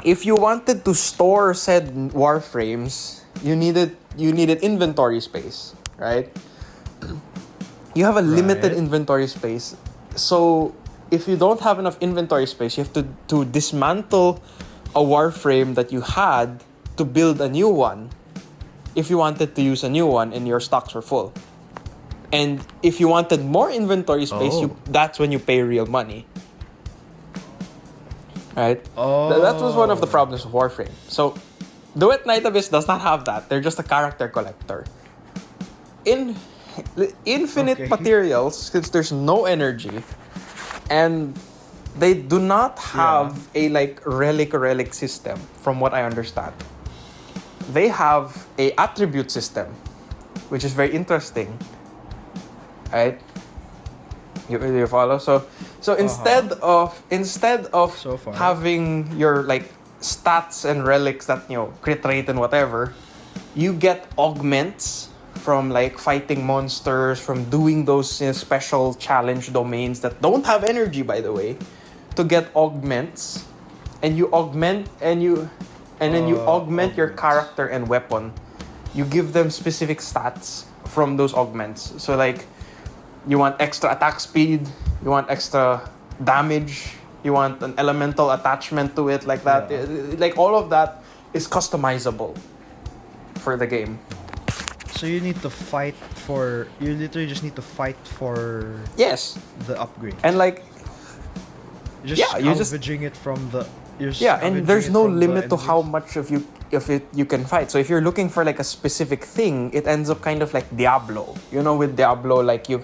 if you wanted to store said Warframes, you needed inventory space, right? You have a limited Right. inventory space, so if you don't have enough inventory space, you have to dismantle a Warframe that you had to build a new one. If you wanted to use a new one and your stocks were full, and if you wanted more inventory space, Oh. that's when you pay real money. Right? Oh. That was one of the problems of Warframe. So, Duet Night Abyss does not have that. They're just a character collector. In infinite Okay. materials, since there's no energy, and they do not have a like relic system, from what I understand. They have a attribute system, which is very interesting. Right? You follow? So instead of So far. having your like stats and relics that crit rate and whatever, you get augments from like fighting monsters, from doing those special challenge domains that don't have energy, by the way, to get augments, and you augment and then you augment your augments. character and weapon. You give them specific stats from those augments. So like, you want extra attack speed, you want extra damage, you want an elemental attachment to it, like that. Yeah. Like all of that is customizable for the game. So you need to fight for. You literally just need to fight for Yes, the upgrade. and like You're just yeah, you just- salvaging it from the. You're yeah, and scavenging there's it no from the limit to how enemies. much of you can fight. So if you're looking for like a specific thing, it ends up kind of like Diablo. With Diablo, like you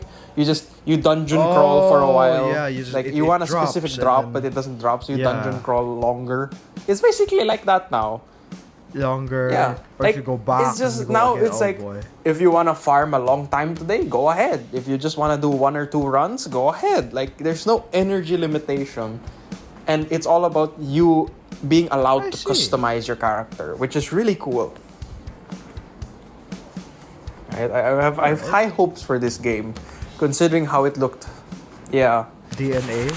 dungeon crawl for a while. Yeah, you just- like it- you it want a drops specific and drop, then- but it doesn't drop, so you Yeah. dungeon crawl longer. It's basically like that now. Longer. Yeah, Or like, if you go back. it's just and you go now again, it's oh like boy. if you want to farm a long time today, go ahead. If you just want to do 1 or 2 runs, go ahead. Like there's no energy limitation, and it's all about you being allowed I to see. customize your character, which is really cool. Right? I have high hopes for this game, considering how it looked. Yeah, DNA.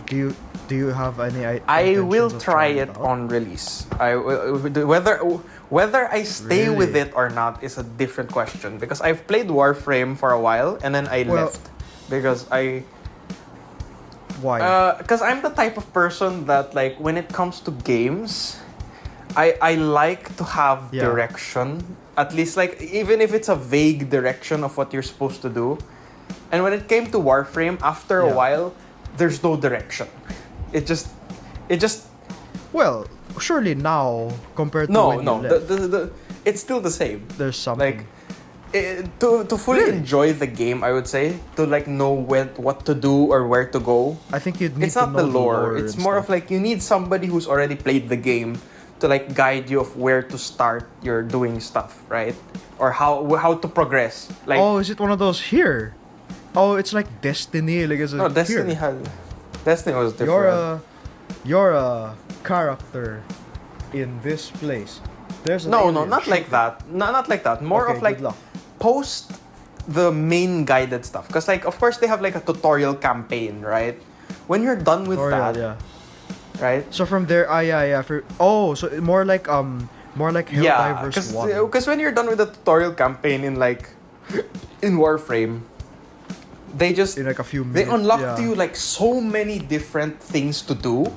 Do you have any? I will intentions of try trying it out? on release. Whether I stay with Really? it or not is a different question, because I've played Warframe for a while and then I Well- left because Why? because I'm the type of person that like when it comes to games, I like to have Yeah. direction, at least like even if it's a vague direction of what you're supposed to do. And when it came to Warframe, after a Yeah. while, there's no direction. It just well, surely now compared to no when you left, it's still the same. there's something. Like to fully Really? enjoy the game, I would say, to like know what to do or where to go. I think you'd need It's to not know the lore. It's and more stuff. of like you need somebody who's already played the game to like guide you of where to start your doing stuff, right? Or how to progress. Like Oh, is it one of those here? Oh, it's like Destiny. Like is it no, Destiny here? Destiny was different. You're a character in this place. There's an No, alien not like shooting. that. Not like that. More Okay, of like good luck. post the main guided stuff, because like of course they have like a tutorial campaign, right? When you're done with Tutorial, that, yeah. right? So from there, yeah. So more like Yeah, Helldivers 1. because when you're done with the tutorial campaign in Warframe, they just In like a few they minutes. unlock yeah. to you like so many different things to do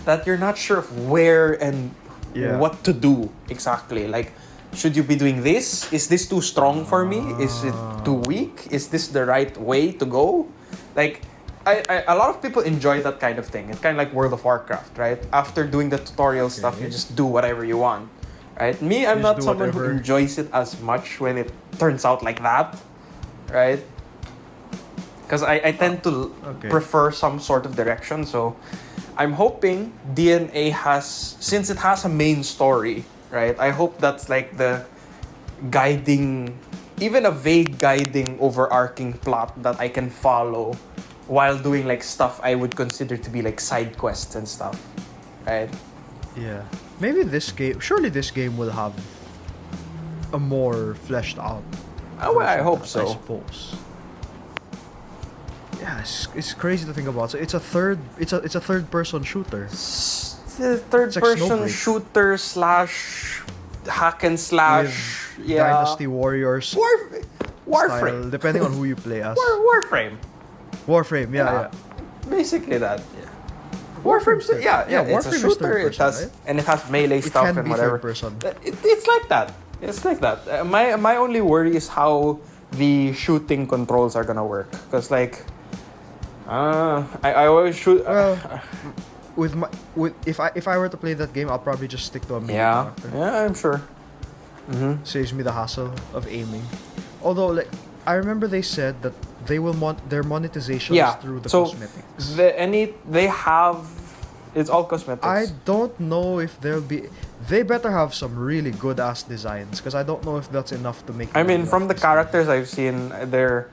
that you're not sure of where and Yeah. what to do exactly. Like, should you be doing this? Is this too strong for me? Is it too weak? Is this the right way to go? Like, a lot of people enjoy that kind of thing. It's kind of like World of Warcraft, right? After doing the tutorial stuff, you just do whatever you want, right? Me, I'm You not just do someone who whatever. enjoys it as much when it turns out like that, right? Because I tend to Okay. prefer some sort of direction. So I'm hoping DNA has, since it has a main story, right? I hope that's like the guiding, even a vague guiding overarching plot that I can follow while doing like stuff I would consider to be like side quests and stuff, right? Yeah. Maybe this game. Surely this game will have a more fleshed out. Oh, well, I version hope of that, so. I suppose. Yeah, it's crazy to think about. So it's a third person shooter. The third It's like person Snowbreak. shooter slash hack and slash. With Yeah. Dynasty Warriors Warframe. style, depending on who you play as. Warframe. Warframe, yeah. Basically that. Yeah. Warframe's Warframe's yeah, it's a Warframe is shooter. third It person, has right? and it has melee It stuff can and be whatever. third person. It's like that. It's like that. My only worry is how the shooting controls are gonna work. Cause like, I always shoot. Well, if I were to play that game, I'll probably just stick to a melee character. Yeah, I'm sure. Saves me the hassle of aiming. Although, like, I remember they said that they will their monetization is through the cosmetics. They have. It's all cosmetics. I don't know if there'll be. They better have some really good ass designs, because I don't know if that's enough to make. I money mean, off from the this game. characters I've seen, they're.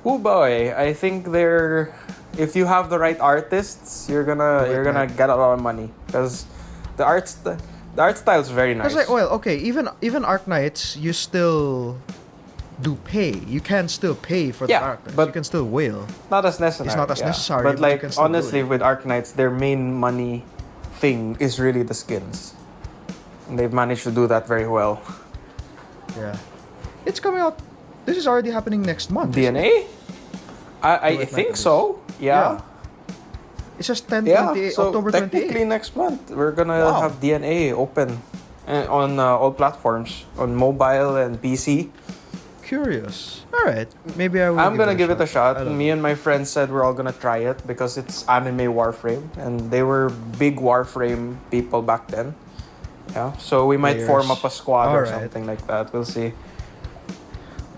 Oh boy, I think they're. If you have the right artists, you're gonna get a lot of money, because the art style is very nice. Because like, well, okay, even Arc Knights, you still do pay. You can still pay for the characters. but you can still whale. Not as necessary. It's not as necessary, But but you like can still do honestly, it. with Arknights, their main money thing is really the skins. And they've managed to do that very well. Yeah, it's coming out. This is already happening next month. isn't it? DNA? I Duet Night think Abyss. so. Yeah. It's just 10, Yeah. 28, So October technically 28th. next month we're gonna Wow. have DNA open on all platforms, on mobile and PC. Curious. All right, maybe I will. I'm gonna give it a I shot. don't Me know. and my friends said we're all gonna try it because it's anime Warframe, and they were big Warframe people back then. Yeah, so we might form Players. up a squad or Alright. something like that. We'll see.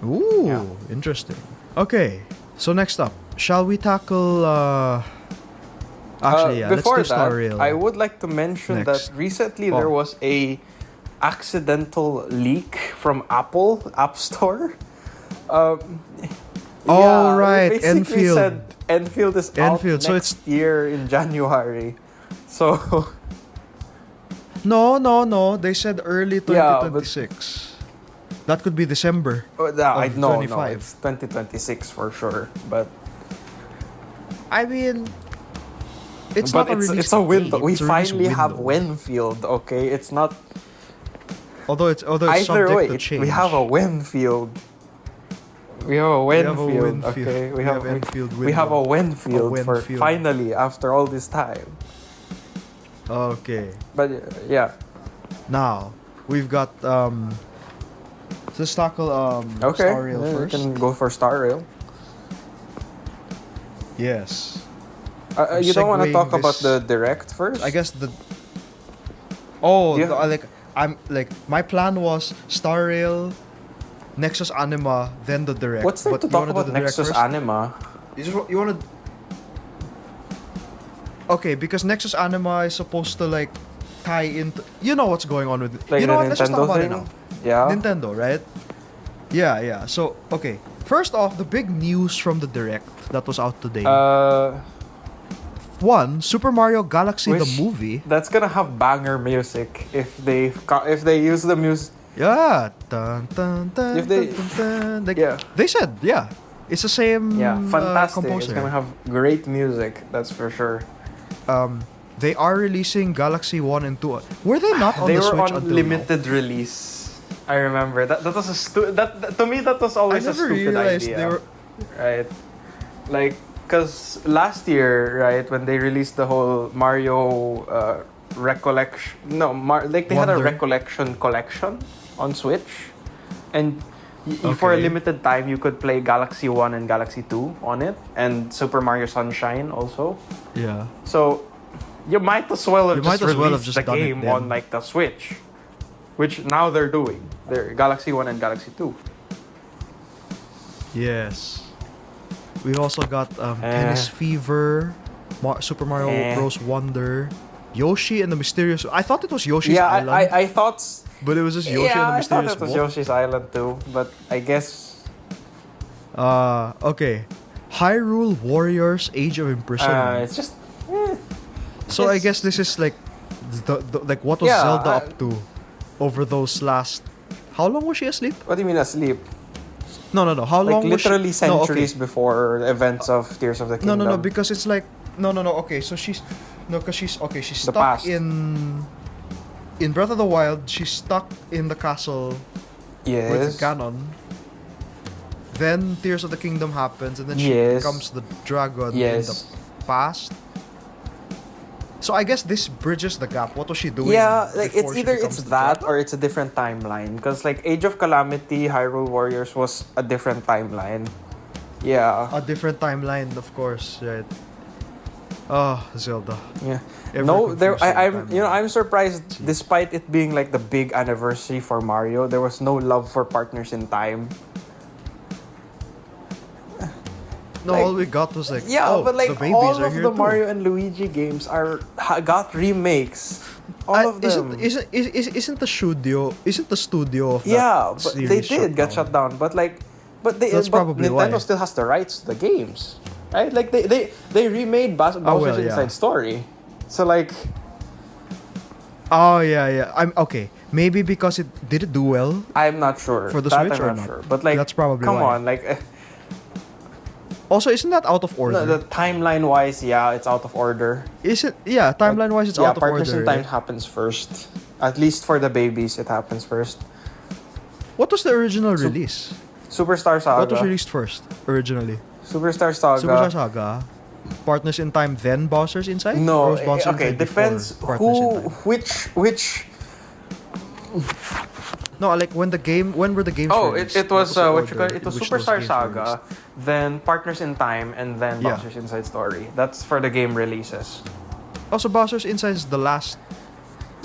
Ooh, Yeah. interesting. Okay, so next up, shall we tackle? Actually, yeah. Before Let's do that, Star Rail. I would like to mention Next. that recently Oh. there was a accidental leak from Apple App Store. Oh, right, it basically Enfield. said Enfield is out Enfield, next so year in January. So No. They said early Yeah, but- 2026. That could be December. I Of know, 25. it's 2026 for sure. But I mean, it's not a release it's a window. date, We it's a release finally have window. Winfield. Okay, it's not Although it's either subject way. to change. We have a Winfield. We have a We have a Winfield. Winfield. Okay, We have Enfield we have a window. Winfield for Winfield. finally after all this time. Okay. But yeah, Now we've got let's tackle okay. Star Rail We first. can go for Star Rail. Yes. You don't want to segueing talk about this- the direct first? I guess the. Oh, Yeah. like my plan was Star Rail, Nexus Anima, then the direct. What's there But to you talk wanna do about the direct Nexus first? Anima? You want to. Okay, because Nexus Anima is supposed to like tie into. You know what's going on with. Like you know the what? Let's just talk Nintendo about it thing? now. Yeah. Nintendo, right? Yeah. So okay, first off, the big news from the direct that was out today. One, Super Mario Galaxy the Which- movie. That's gonna have banger music if they use the music. Yeah. Dun, dun, dun, If they- dun, dun, dun. Like, Yeah. They said, yeah. It's the same Yeah, fantastic. It's composer. gonna have great music. That's for sure. They are releasing Galaxy 1 and 2. Were they not on They the were Switch on until limited release. I remember that. That was that to me that was now? I always a never stupid realized idea. they were... Right, like because last year, right, when they released the whole Mario recollection, like they had a Wonder. recollection collection on Switch, and for a Okay. limited time you could play Galaxy 1 and Galaxy 2 on it, and Super Mario Sunshine also. Yeah. So you might as well have You just might as well have released just the done it game then. on like the Switch, which now they're doing. They're Galaxy 1 and Galaxy 2. Yes. We've also got Tennis Fever, Super Mario Bros. Wonder, Yoshi and the Mysterious... I thought it was Yoshi's Yeah, Island, I thought. but it was just Yoshi and the I thought Mysterious it was Wolf. Yoshi's Island too, but I guess. Okay. Hyrule Warriors Age of Imprisonment. It's just. So I it's- guess this is like like what was Yeah, Zelda up to over those last? How long was she asleep? What do you mean asleep? No. How Like long was she? literally centuries No, before the events of Tears of the okay. Kingdom. No, because it's like no. Okay, so she's because she's She's The stuck past. in Breath of the Wild. She's stuck in the castle with Yes. Ganon. Then Tears of the Kingdom happens, and then she Yes. becomes the dragon Yes. in the past. So I guess this bridges the gap. What was she doing? Yeah, like before it's she either becomes it's the that dragon? or it's a different timeline. Because like Age of Calamity, Hyrule Warriors was a different timeline. Yeah. A different timeline, of course, right? Oh, Zelda. Yeah. Ever No, there confusing I'm timeline. I'm surprised despite it being like the big anniversary for Mario, there was no love for Partners in Time. No, like- all we got was like, Yeah, oh, but like the babies all are of here the too. Mario and Luigi games got remakes. All of them. Isn't the studio of Yeah, that but series they did get down? shut down. But That's probably Nintendo why. still has the rights to the games, right? Like they remade Bowser's well, yeah. Inside Story, so like Oh yeah. I'm okay. Maybe because it did it do well. I'm not sure For the That Switch I'm or not not? sure. But like That's probably come why. on, like Also, isn't that out of order? the timeline wise, yeah, it's out of order. Is it? Yeah, timeline wise, it's yeah, out of Partners order. in Time right? happens first. At least for the babies, it happens first. What was the original release? Superstar Saga. What was released first originally? Superstar Saga. Superstar Saga, Partners in Time, then Bowser's Inside. No, Or was Bowser's okay, Inside depends before Partners in who, Time? which. No, like when were the games Oh, released? it was the what you call order it was in which those Superstar games were Saga, released? then Partners in Time, and then Yeah. Bowser's Inside Story. That's for the game releases. Also, Bowser's Inside is the last.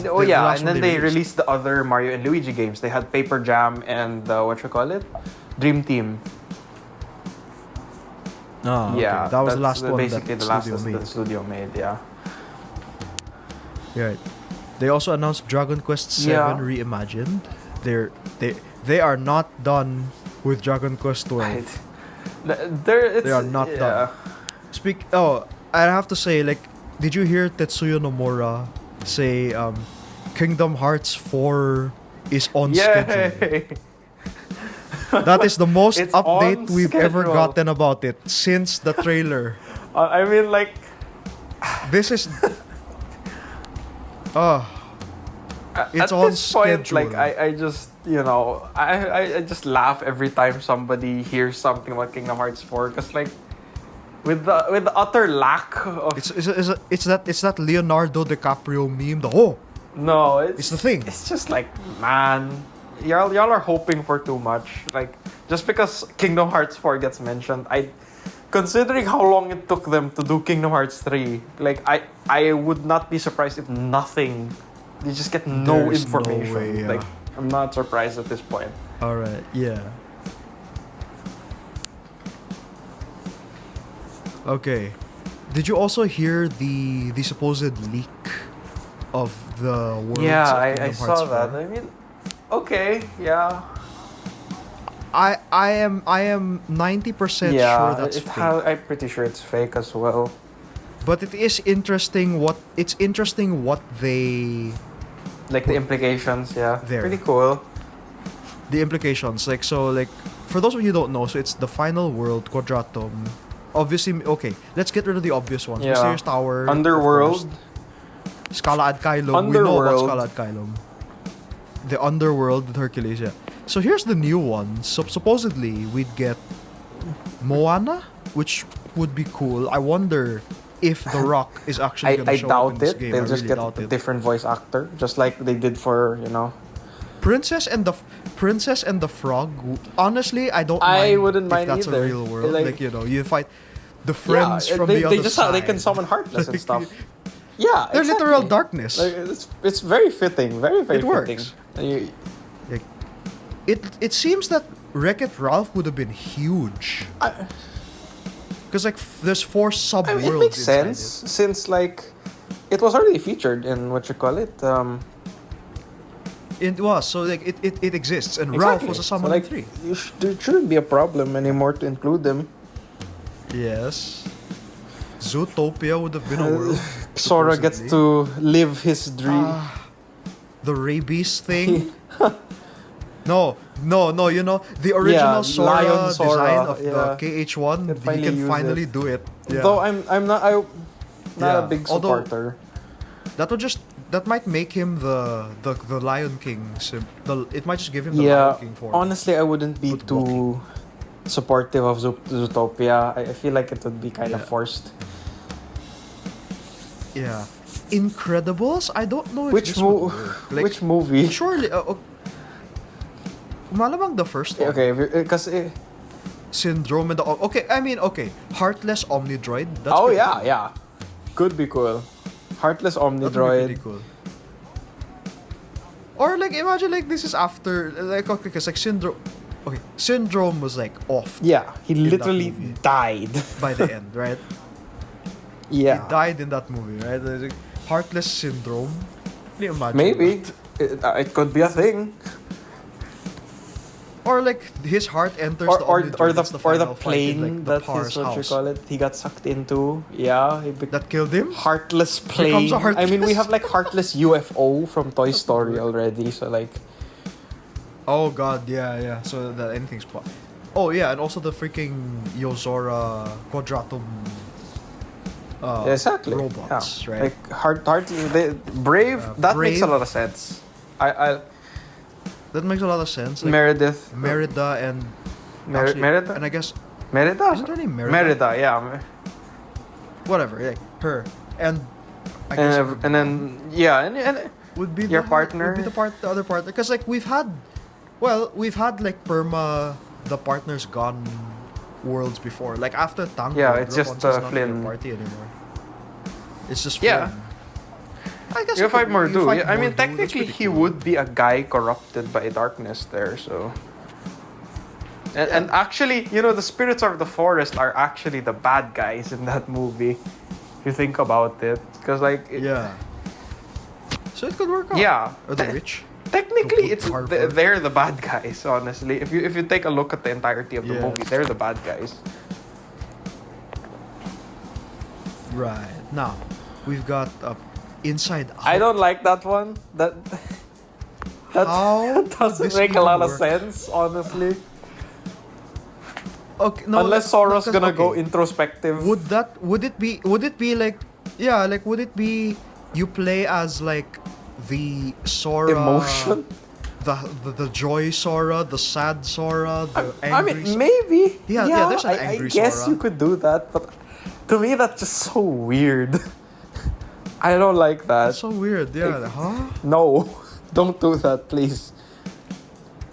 Oh The yeah, last and one then they they released the other Mario and Luigi games. They had Paper Jam and what you call it, Dream Team. Ah, Yeah, okay. That was the that's last one basically that the last studio that made. the studio made. Yeah. Right. They also announced Dragon Quest VII Yeah. reimagined. They are not done with Dragon Quest 12. They are not done. I have to say, like, did you hear Tetsuya Nomura say Kingdom Hearts 4 is on schedule? Yay! That is the most It's update on we've ever schedule. gotten about it since the trailer. I mean, like, This is it's at on this point, schedule. like I just I just laugh every time somebody hears something about Kingdom Hearts 4 because like with the utter lack of It's that Leonardo DiCaprio meme. no, It's the thing. It's just like, man, y'all are hoping for too much. Like just because Kingdom Hearts 4 gets mentioned, considering how long it took them to do Kingdom Hearts 3, like I would not be surprised if nothing. They just get no There's no information. way, yeah. Like I'm not surprised at this point. All right, yeah. Okay. Did you also hear the supposed leak of the worlds Yeah, of I Kingdom saw Hearts that. 4? I mean, okay, yeah. I am 90% Yeah, sure that's fake. I'm pretty sure it's fake as well. But it is interesting what they Like the implications, yeah. There. Pretty cool. the implications like for those of you who don't know, so it's the final world Quadratum. Obviously, okay, let's get rid of the obvious ones. Yeah. Mysterious Tower, of Underworld. course. Scala ad Caelum. We know about Underworld. Scala ad Caelum. The Underworld with Hercules, yeah. So here's the new one. So supposedly we'd get Moana, which would be cool. I wonder if The Rock is actually going to I show up in doubt this it. game. They'll I just really get doubt a it. different voice actor, just like they did for Princess and the Frog. Honestly, I don't. I mind wouldn't if mind that's either. a real world. Like- You fight the friends from they, the they other just side. they can summon Heartless and Like, stuff. Yeah, They're exactly. literal darkness. Like, it's very fitting, very It fitting. works. And you- Like, it seems that Wreck-It Ralph would have been huge. Because like there's 4 sub I worlds. mean, it makes inside sense since like it was already featured in what you call it. It was so like it exists, and Exactly. Ralph was a So, summon like, 3. there shouldn't be a problem anymore to include them. Yes. Zootopia would have been a world. Sora gets supposedly. to live his dream. The rabies thing. No, you know, the original Sora Lion Sora, design of yeah. the KH1, Can he can use finally it. do it. Yeah. Though I'm not a Yeah. big Although- supporter. That might make him the Lion King. It might just give him the Yeah, Lion King form. honestly, I wouldn't be With too supportive of Zootopia. I feel like it would be kind of Yeah. forced. Yeah. Incredibles? I don't know if Which this would work. Like, which movie? surely, malamang the first one. Okay, because Syndrome and the okay, Heartless Omnidroid. That's oh pretty yeah, cool. yeah, could be cool. Heartless That would be Omnidroid. pretty cool. Or like imagine like this is after like okay, because like Syndrome was like off Yeah, he that literally movie. died. by the end, right? Yeah, He died in that movie, right? Like, Heartless Syndrome. Can you imagine maybe that? it could be a thing. Or like his heart enters Or the or, Omnidroid, or the that's the final fight plane in, like, the that Par's is what you house. call it. He got sucked into. Yeah, That killed him. heartless Becomes plane. a heartless- I mean, we have like heartless UFO from Toy Story already. So like, Oh god, yeah. So that anything's Oh yeah, and also the freaking Yozora Quadratum exactly. robots, Yeah. right? Like brave. That makes a Brave. lot of sense. I That makes a lot of sense. Like Meredith. Merida and actually- Merida. and I guess Merida. isn't her name Merida? Merida. Yeah. Whatever, like her and I And, guess and then yeah, and would be your the, partner. would be the other partner because like we've had like the partners gone worlds before, like after Tango. Yeah, it's Dragon's just, not Flynn. in the party anymore. It's just Yeah. Flynn. I guess you fight Mordu. fight Yeah, I mean, Mordu, that's technically, pretty he cool. would be a guy corrupted by darkness there. So, and actually, you know, the spirits of the forest are actually the bad guys in that movie. If you think about it, because like, Yeah. So it could work out. yeah, Or the rich. technically, Good it's Harvard. they're the bad guys. Honestly, if you take a look at the entirety of the Yeah. movie, they're the bad guys. Right. Now, we've got Inside Out. I don't like that one. That How doesn't would this make a even lot of work? sense, honestly. Okay, no, Unless Sora's because- gonna go okay. introspective. Would it be like would it be you play as like the Sora Emotion? the joy Sora, the sad Sora, the I angry mean, maybe. Yeah, there's an I angry guess Sora. you could do that, but to me, that's just so weird. I don't like that. That's so weird. Yeah, huh? No, don't do that, please.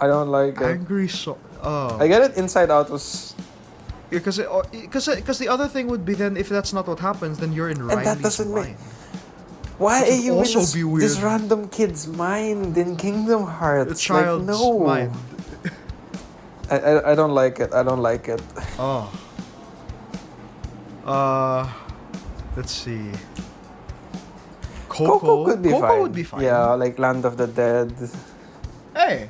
I don't like it. Angry Sora. Oh. I get it. Inside Out was, Because the other thing would be then if that's not what happens, then you're in that Riley's doesn't make- mind. why Which are would you in also this, be weird. this random kid's mind in Kingdom Hearts? A child's like, no. mind. I don't like it. I don't like it. Oh. Let's see. Coco could be fine. would be fine. Yeah, like Land of the Dead. Hey,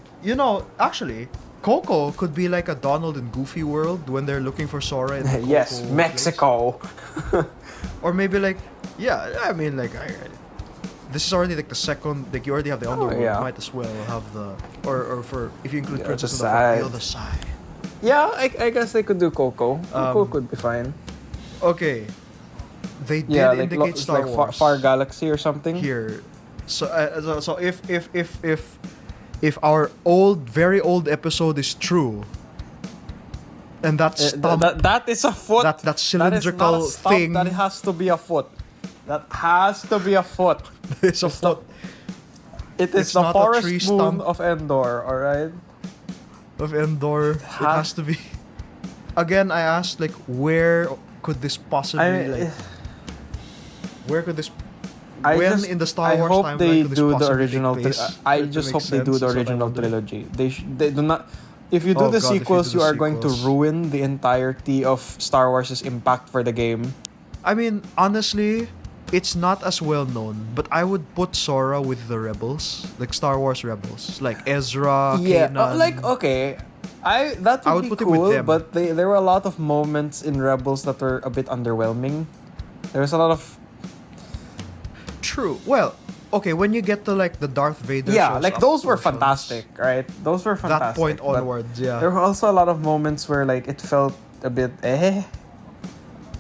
actually, Coco could be like a Donald and Goofy world when they're looking for Sora in the Yes, Coco Mexico. place. Or maybe like, yeah, I mean like, this is already like the second, like you already have the Underworld, yeah. might as well have the, or for, if you include The Princess other and the side. other side. Yeah, I guess they could do Coco. Coco could be fine. Okay. They did Yeah, like, indicate Star like Wars. Far Galaxy or something. Here. So if our very old episode is true, and that stump, that is a foot. that cylindrical that is not a stump, thing That has to be a foot. That has to be a foot. is a It's the- foot It is It's the not a forest tree moon stump. of Endor. All right. of Endor. It has to be. Again, I asked like, where could this possibly where could this? When in the Star Wars hope timeline they could this do the possibly original. take place? I For it to just make hope they do sense, the is what I original wonder. trilogy. They do not. If you do Oh the God, if you do sequels, the you are going to sequels. ruin the entirety of Star Wars' impact for the game. I mean, honestly, it's not as well known, but I would put Sora with the Rebels, like Star Wars Rebels, like Ezra, Yeah, Kanan. like okay, that would, I would be put it with cool, them. but there were a lot of moments in Rebels that were a bit underwhelming. There's a lot of True. Well, okay, when you get to like the Darth Vader shows like up those were portions, fantastic, right? Those were fantastic. That point but onwards, yeah. there were also a lot of moments where like it felt a bit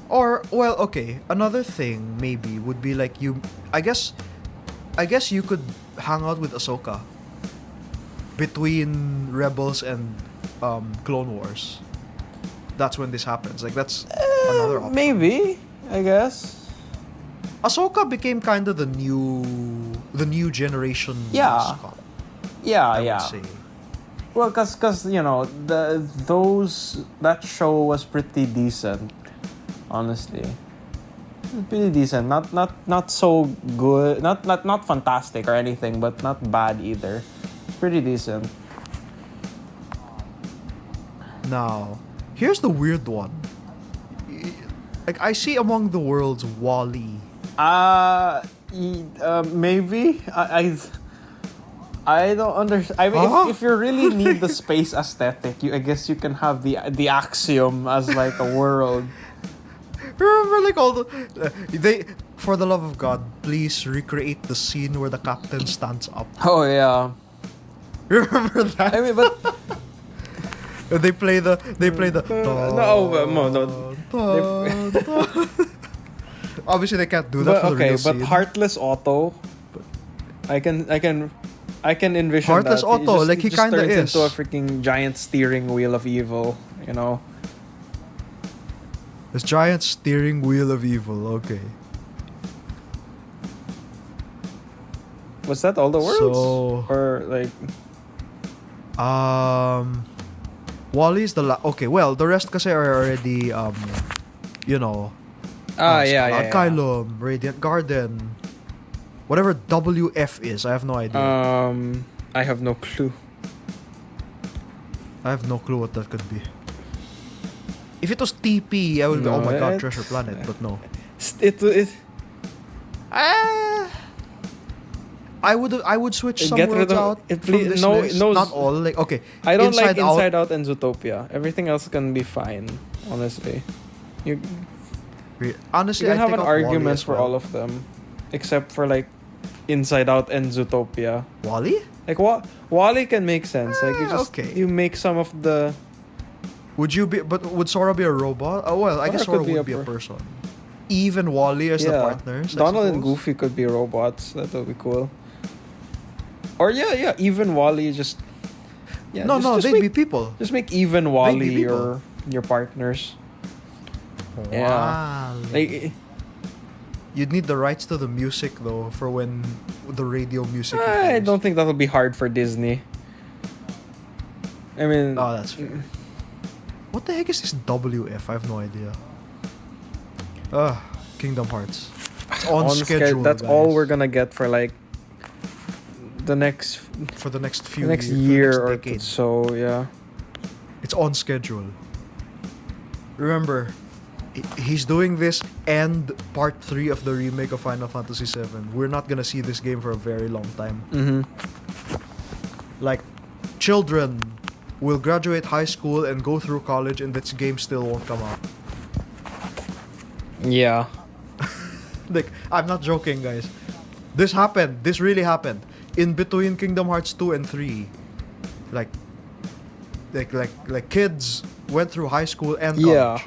Or well, okay, another thing maybe would be like I guess you could hang out with Ahsoka between Rebels and Clone Wars. That's when this happens. Like that's another option. Maybe, I guess. Ahsoka became kind of the new generation mascot. I would say. Well, cause you know that show was pretty decent, honestly. Pretty decent. Not so good. Not fantastic or anything, but not bad either. Pretty decent. Now, here's the weird one. Like I see among the worlds Wally. Maybe I don't understand. I mean, if you really need the space aesthetic, I guess you can have the Axiom as like a world. Remember, like all they for the love of God, please recreate the scene where the captain stands up. Oh yeah. Remember that? I mean, but they play the no. Obviously, they can't do that for the real scene. But Heartless Otto, I can envision Heartless that. Otto, He like he just kinda turns is. into a freaking giant steering wheel of evil. You know. This giant steering wheel of evil. Okay. Was that all the worlds? So, or like? Wally's the okay. Well, the rest kasi are already you know. Yeah. Kylum, Radiant Garden, whatever WF is, I have no idea. I have no clue. I have no clue what that could be. If it was TP, I would be, oh my god, Treasure Planet, but no. I would switch some worlds out from this list. Not all, like okay. I don't like Inside Out and Zootopia. Everything else can be fine, honestly. Honestly, you can I have take an out argument Wall-E for as well. all of them, except for like Inside Out and Zootopia. Wall-E? Like Wall-E can make sense. Like you make some of the. Would Sora be a robot? Oh well, I guess Sora would be a person. Even Wall-E as the partners. Donald and Goofy could be robots. That would be cool. Or even Wall-E just. Yeah, they'd be people. Just make even Wall-E your partners. Yeah. Wow. Like, you'd need the rights to the music though for when the radio music. I don't think that'll be hard for Disney. I mean, oh, that's fair. What the heck is this WF? I have no idea. Kingdom Hearts. It's on schedule. That's guys. all we're gonna get for like the next year or decade. so. Yeah. It's on schedule. Remember, he's doing this and part 3 of the remake of Final Fantasy VII. We're not gonna see this game for a very long time. Like, children will graduate high school and go through college and this game still won't come out. Yeah. Like, I'm not joking, guys. This happened. This really happened. In between Kingdom Hearts 2 and 3. Like kids went through high school and college.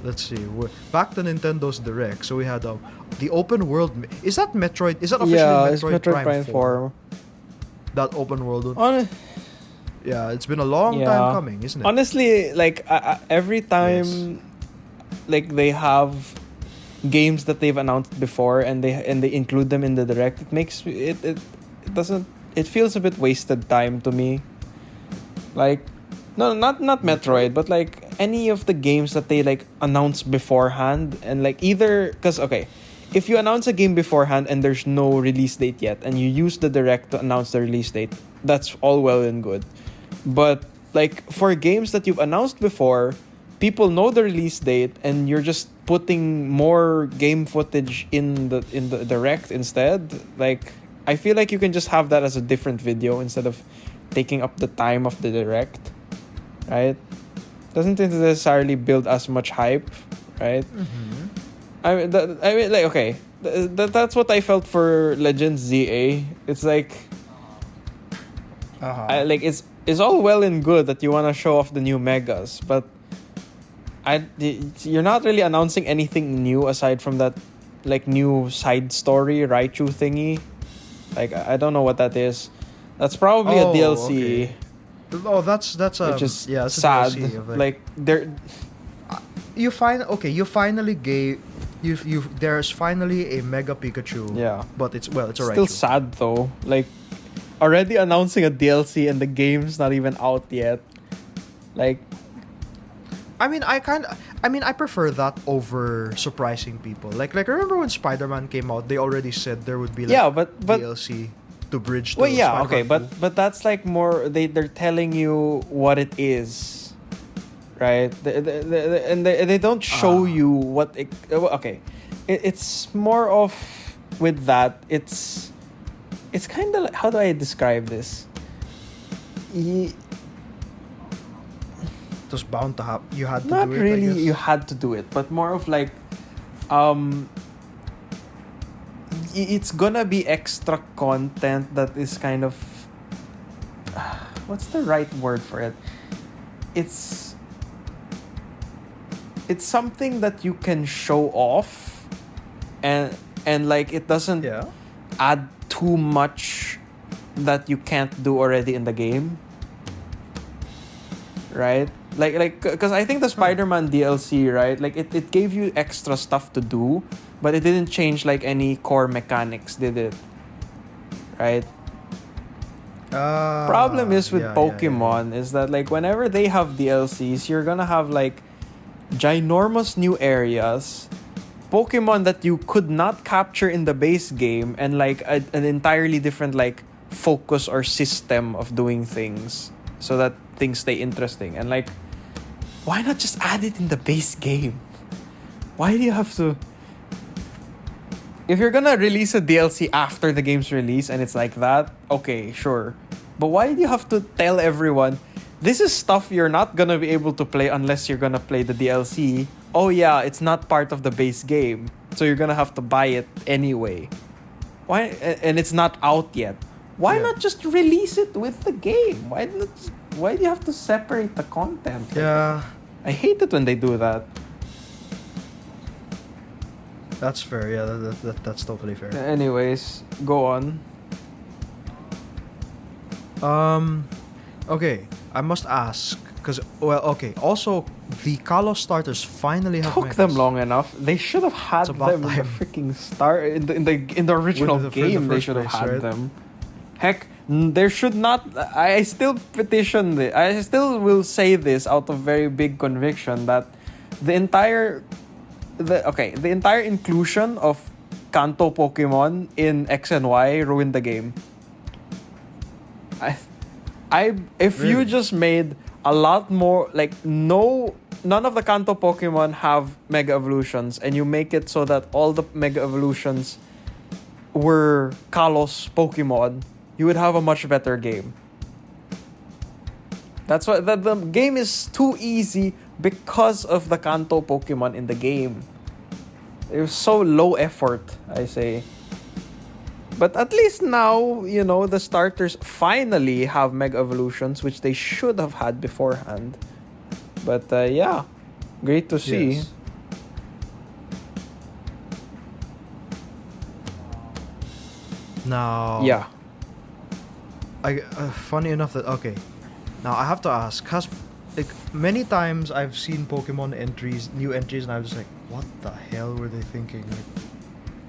Let's see. Back to Nintendo's Direct. So we had the open world. Is that Metroid? Is that officially Metroid Prime 4? That open world one? Yeah, it's been a long time coming, isn't it? Honestly, like every time, like they have games that they've announced before and they include them in the Direct, it makes it doesn't. It feels a bit wasted time to me. Like, no, not Metroid, but like any of the games that they like announce beforehand, and like either because if you announce a game beforehand and there's no release date yet, and you use the Direct to announce the release date, that's all well and good. But like for games that you've announced before, people know the release date, and you're just putting more game footage in the Direct instead. Like, I feel like you can just have that as a different video instead of taking up the time of the Direct, right? doesn't necessarily build as much hype, right? Mm-hmm. I mean, like, okay, that's what I felt for Legends ZA. It's like, like it's all well and good that you want to show off the new megas, but you're not really announcing anything new aside from that, like, new side story Raichu thingy. Like, I don't know what that is. That's probably a DLC. Okay. Oh, that's Which is it's sad. a DLC of, like there. you finally gave you there's finally a Mega Pikachu. Yeah. But it's a Still Raichu. sad though. Like, already announcing a DLC and the game's not even out yet. Like, I prefer that over surprising people. Like remember when Spider-Man came out, they already said there would be but DLC to bridge the well, yeah, Spider-Man okay, but that's like more they're telling you what it is, right? They don't show you what it. Okay, it's more of with that. It's kind of like, how do I describe this? It was bound to happen. You had to Not do it. really, I guess. you had to do it, but more of like, it's gonna be extra content that is kind of what's the right word for it? It's something that you can show off, and like it doesn't add too much that you can't do already in the game, right? Like because I think the Spider-Man DLC, right? Like it gave you extra stuff to do, but it didn't change like any core mechanics, did it? Right? Problem is with Pokemon is that like whenever they have DLCs, you're gonna have like ginormous new areas, Pokemon that you could not capture in the base game, and like an entirely different like focus or system of doing things so that things stay interesting. And like, why not just add it in the base game? Why do you have to? If you're gonna release a DLC after the game's release and it's like that, okay, sure. But why do you have to tell everyone, this is stuff you're not gonna be able to play unless you're gonna play the DLC? Oh yeah, it's not part of the base game, so you're gonna have to buy it anyway. Why? And it's not out yet. Why not just release it with the game? Why do you have to separate the content? Yeah. I hate it when they do that. That's fair. Yeah, that's totally fair. Anyways, go on. Okay, I must ask because also the Kalos starters finally have Took megas. them long enough. They should have had It's about them in the time. freaking start in the original In the game. They first should have place, had right? them. Heck, there should not. I still petition this. I still will say this out of very big conviction that the entire inclusion of Kanto Pokemon in X and Y ruined the game. If you Really? just made a lot more, like, none of the Kanto Pokemon have Mega Evolutions, and you make it so that all the Mega Evolutions were Kalos Pokemon, you would have a much better game. That's why the game is too easy because of the Kanto Pokemon in the game. It was so low effort, I say. But at least now, the starters finally have Mega Evolutions, which they should have had beforehand. But yeah, great to see. Yes. Now, Yeah. funny enough that now I have to ask, cause like many times I've seen Pokemon new entries, and I was just like, what the hell were they thinking? Like,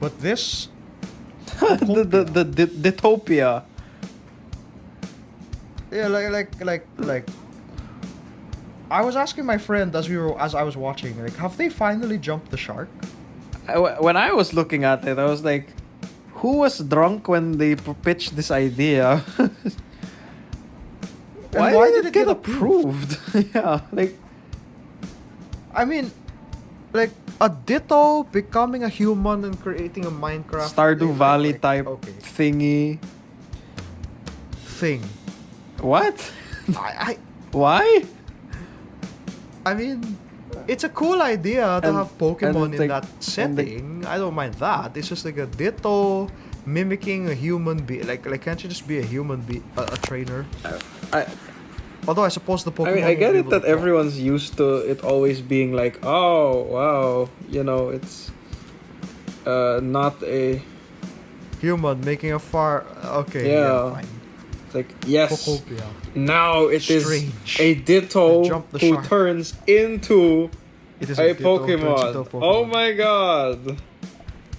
but this, the Ditopia. yeah, like. I was asking my friend as I was watching, like, have they finally jumped the shark? When I was looking at it, I was like, who was drunk when they pitched this idea? Why did it get approved? Yeah, like, I mean, like a Ditto becoming a human and creating a Minecraft Stardew thing, Valley like, type thingy. thing. What? I Why? I mean, it's a cool idea to have Pokemon in like- that setting. I don't mind that. It's just like a Ditto mimicking a human being. Like can't you just be a human a trainer? I Although I suppose the Pokemon. I mean, I won't get be it able that to talk. everyone's used to it always being like, oh wow, it's not a Human making a far. Okay, Yeah. fine. it's like yes. Pokopia. Now it is Strange. a Ditto Jump the who shark. turns into It is a Ditto turns into Pokemon. a Pokemon. Oh my god!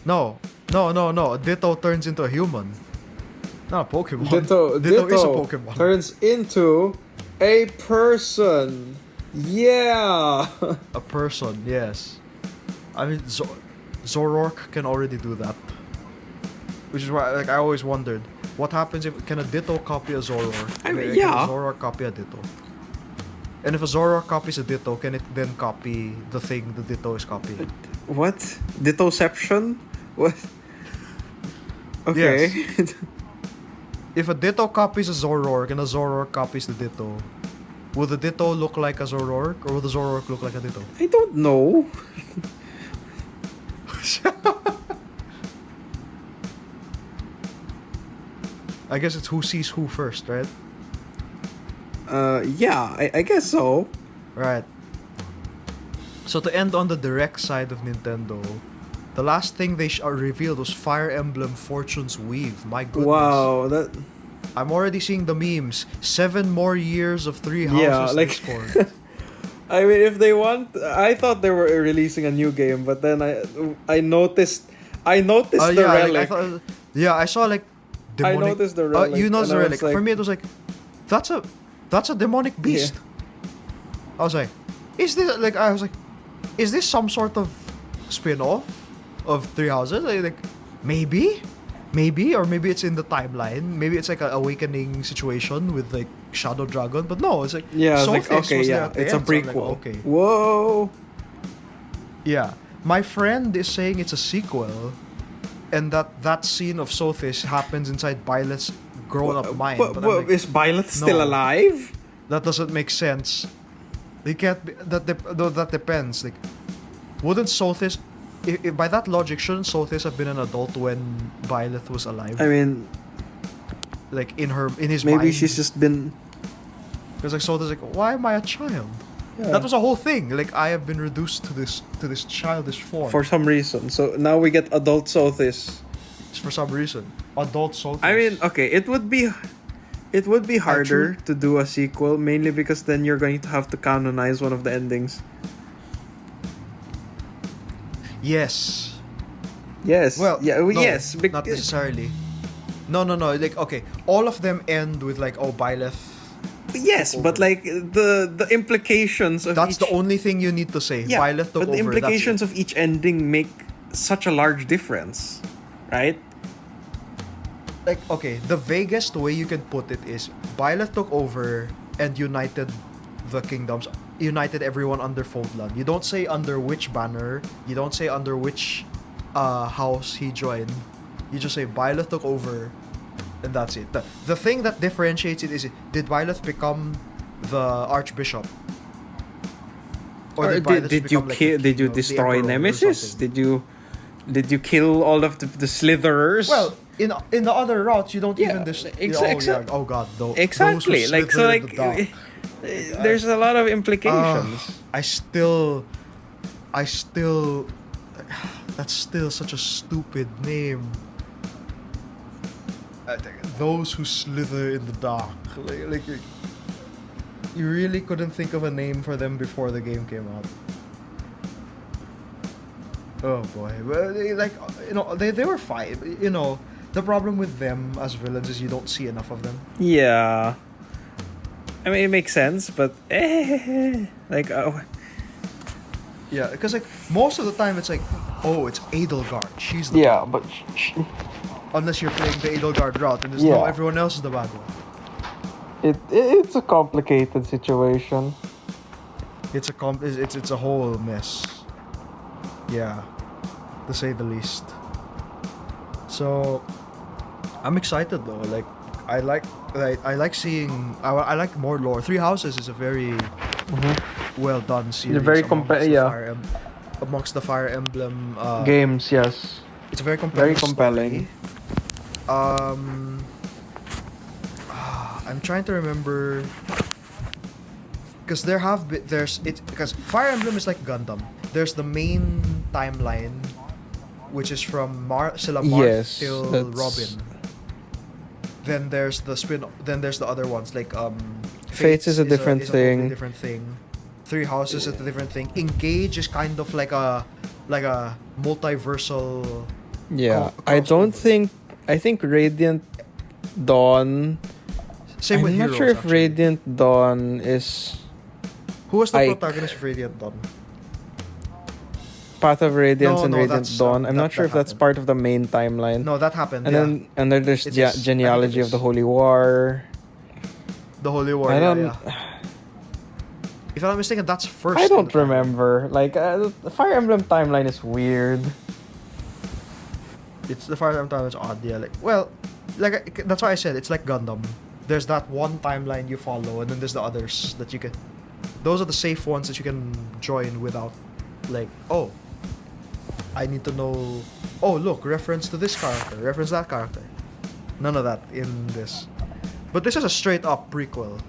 No. A Ditto turns into a human. Not a Pokemon. Ditto is a Pokemon. turns into a person. Yeah. A person, yes. I mean, Zoroark can already do that. Which is why, I always wondered, what happens if can a Ditto copy a Zoroark? I mean, Can yeah. a Zoroark copy a Ditto? And if a Zoroark copies a Ditto, can it then copy the thing the Ditto is copying? What? Dittoception? What? Okay. If a Ditto copies a Zoroark and a Zoroark copies the Ditto, will the Ditto look like a Zoroark or will the Zoroark look like a Ditto? I don't know. I guess it's who sees who first, right? Yeah, I guess so. Right. So to end on the direct side of Nintendo, the last thing they revealed was Fire Emblem Fortune's Weave. My goodness. Wow, that I'm already seeing the memes. 7 more years of 3 houses Yeah, like- Discord. I mean, if they want, I thought they were releasing a new game, but then I noticed the yeah, relic. I saw like demonic. noticed the relic, You noticed and the I was relic. For like- me, it was like, that's a demonic beast. I was like, is this some sort of spin-off of 3 houses? Like maybe, or maybe it's in the timeline. Maybe it's like an awakening situation with like Shadow Dragon. But no, it's like Yeah, it's like Sophis okay, was there yeah, at the it's a end, so I'm like, prequel. okay. Whoa. Yeah, my friend is saying it's a sequel, and that scene of Sophis happens inside Violet's grown-up mind. But I'm like, Is Byleth still no. alive? that doesn't make sense. They can't be, that depends. Like, wouldn't Sophis, if by that logic, shouldn't Sophis have been an adult when Violet was alive? I mean, Like in his maybe mind. she's just been. Because like Sophis like, why am I a child? Yeah. That was a whole thing. Like I have been reduced to this childish form For some reason. So now we get adult Sothis. for some reason. Adult Sophis. I mean, okay, it would be harder to do a sequel, mainly because then you're going to have to canonize one of the endings. yes. Yes. Well, yeah. no, Yes. not necessarily. No. Like okay, all of them end with like Byleth. Yes, but like the implications of That's each, the only thing you need to say. yeah, Byleth took but the over. implications of each ending make such a large difference, right? Like okay, the vaguest way you can put it is Byleth took over and united the kingdoms, united everyone under Foldland. You don't say under which banner, you don't say under which house he joined. You just say Byleth took over, and that's it. The thing that differentiates it is, did Byleth become the archbishop? Or Byleth did you become, like, kill? the Did you king of the destroy emperor or Nemesis? something? Did you kill all of the Slitherers? Well, in the other routes, you don't Yeah, even dis- exa- oh god, exactly. Those who Like so, slither in like the dark. there's a lot of implications. I still that's still such a stupid name. Those who slither in the dark. Like you really couldn't think of a name for them before the game came out. Oh boy. Well, they were fine. The problem with them as villains is you don't see enough of them. Yeah. I mean, it makes sense, but like, Yeah, because like most of the time it's like, oh, it's Edelgard. She's the yeah, but unless you're playing the Edelgard route and there's Yeah. no everyone else is the bad one. it's a complicated situation. It's a whole mess. Yeah, to say the least. So I'm excited though. Like I like seeing. I like more lore. 3 Houses is a very well done series very amongst the Fire Emblem games. Yes, it's a very compelling compelling. story. I'm trying to remember because because Fire Emblem is like Gundam. There's the main timeline, which is from Marth till Robin. Then there's the other ones like Fates is a different is thing. A totally different thing. Three Houses is a different thing. Engage is kind of like a multiversal. Yeah, I think Radiant Dawn. Same with I'm Heroes. not sure if actually. Radiant Dawn is Who was the Ike. protagonist of Radiant Dawn? Path of Radiance and Radiant that's, Dawn. I'm that- not sure that if that's happened. part of the main timeline. No, that happened. And then there's It is. genealogy I think it of the is. Holy War. The Holy War. I don't. If I'm not mistaken, that's first. I in don't the timeline. remember. Like the Fire Emblem timeline is weird. It's the Fire Emblem timeline is odd. Yeah, that's why I said it's like Gundam. There's that one timeline you follow, and then there's the others that you can. Those are the safe ones that you can join without, I need to know. Oh, look, reference to this character, reference that character. None of that in this. But this is a straight up prequel.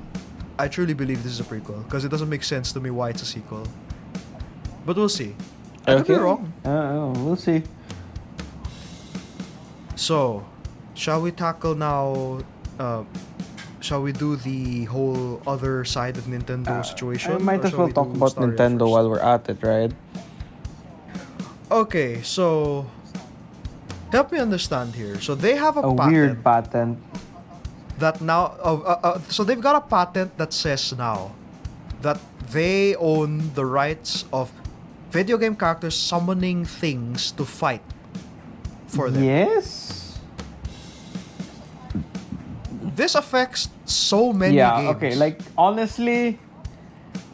I truly believe this is a prequel because it doesn't make sense to me why it's a sequel. But we'll see. I could be wrong. We'll see. So, shall we tackle now? Shall we do the whole other side of Nintendo situation? I might or as shall well we talk do about Stadia Nintendo first? while we're at it, right? Okay, so help me understand here. So they have a patent Weird patent. that now. So they've got a patent that says now that they own the rights of video game characters summoning things to fight for them. Yes. This affects so many games. Okay. Like honestly,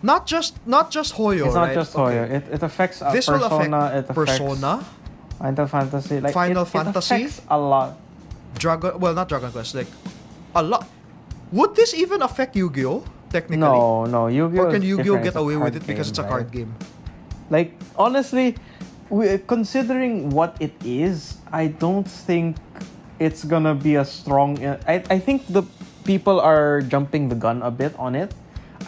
not just Hoyo. it's not right? just Hoyo. Okay. It affects This will Persona. affect It affects Persona, Final Fantasy. Like Final it Fantasy? affects a lot. not Dragon Quest, like a lot. Would this even affect Yu-Gi-Oh? Technically, No, Yu-Gi-Oh! or can is Yu-Gi-Oh different. get It's a away with card it because it's a game, card right? game? Like honestly, considering what it is, I don't think it's gonna be a strong. I think the people are jumping the gun a bit on it.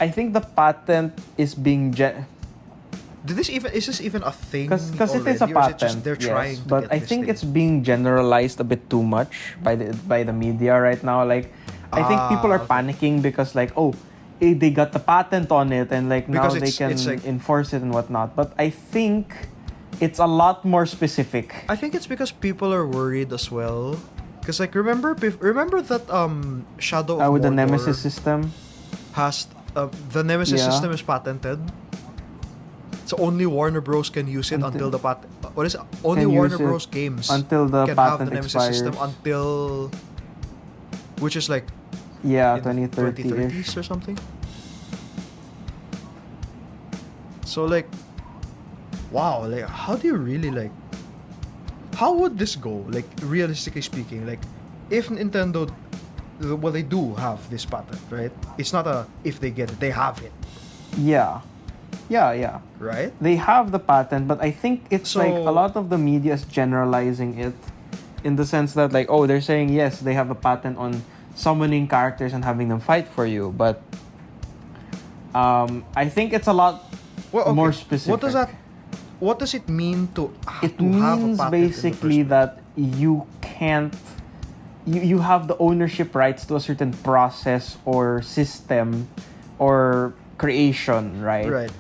I think the patent is being Is this even a thing? because it is a already, or it patent. just they're yes, trying to but get I this think thing? it's being generalized a bit too much by the media right now. Like I think people are okay. panicking because they got the patent on it and now Because they can it's like- enforce it and whatnot. But I think it's a lot more specific. I think it's because people are worried as well. Because remember that Shadow of With the Mordor Nemesis system. has the Nemesis Yeah. system is patented. So only Warner Bros can use it until the patent. What is it? Only Can use Warner it Bros games until the can have the patent Nemesis expires. system until, which is like Yeah, in the 2030-ish. 2030s or something. So wow, how do you really how would this go? Realistically speaking, if Nintendo, well, they do have this patent, right? It's not if they get it, they have it, Yeah. Yeah. right? They have the patent, but I think it's So- a lot of the media is generalizing it in the sense that they're saying yes, they have a patent on summoning characters and having them fight for you, but I think it's a lot more specific. What does it mean to It to have a means patent in the basically first place? that you can't you have the ownership rights to a certain process or system or creation, right? Right.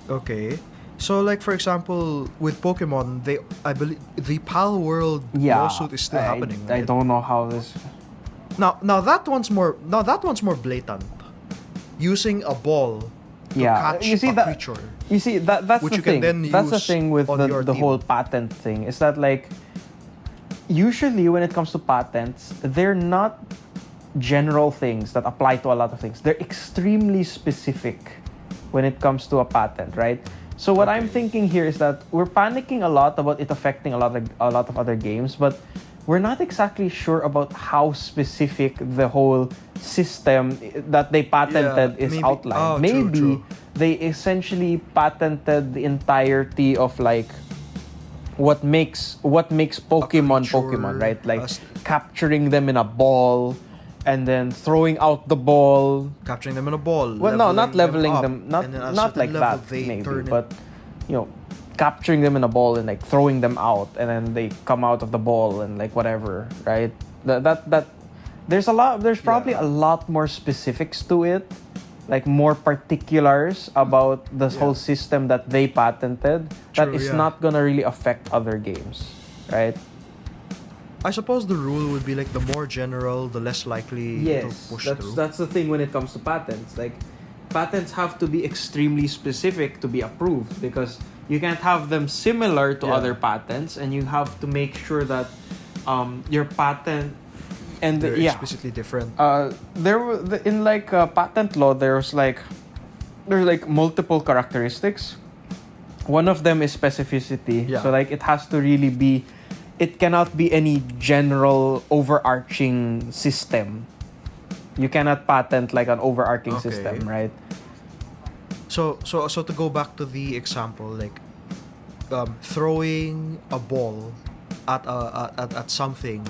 Okay. So for example, with Pokemon, I believe the PAL World lawsuit is still happening. I Right? don't know how this. Now that one's more blatant. Using a ball to catch you see a that. creature. You see that's Which the you can thing. then That's the use thing with on your the team. whole patent thing. Is that usually when it comes to patents, they're not general things that apply to a lot of things. They're extremely specific when it comes to a patent, right? So what I'm thinking here is that we're panicking a lot about it affecting a lot of other games, but we're not exactly sure about how specific the whole system that they patented is maybe. outlined. Oh, Maybe true. they essentially patented the entirety of like what makes Pokemon creature, Pokemon, right? Like us- capturing them in a ball and then throwing out the ball. Capturing them in a ball. Well, no, not leveling up, them, not and then at a not certain like level, that they maybe, turn it- but you know, capturing them in a ball and like throwing them out, and then they come out of the ball and like whatever, right? That there's probably a lot more specifics to it, like more particulars about this whole system that they patented that True, is yeah. not gonna really affect other games, right? I suppose the rule would be like the more general, the less likely it'll Yes, push that's through. that's the thing when it comes to patents. Like, patents have to be extremely specific to be approved because you can't have them similar to Yeah. other patents, and you have to make sure that your patent and They're yeah, explicitly different. there were in like patent law there's like multiple characteristics. One of them is specificity. Yeah. So like it has to really be, it cannot be any general overarching system. You cannot patent like an overarching Okay. system, right? So to go back to the example, like throwing a ball at something,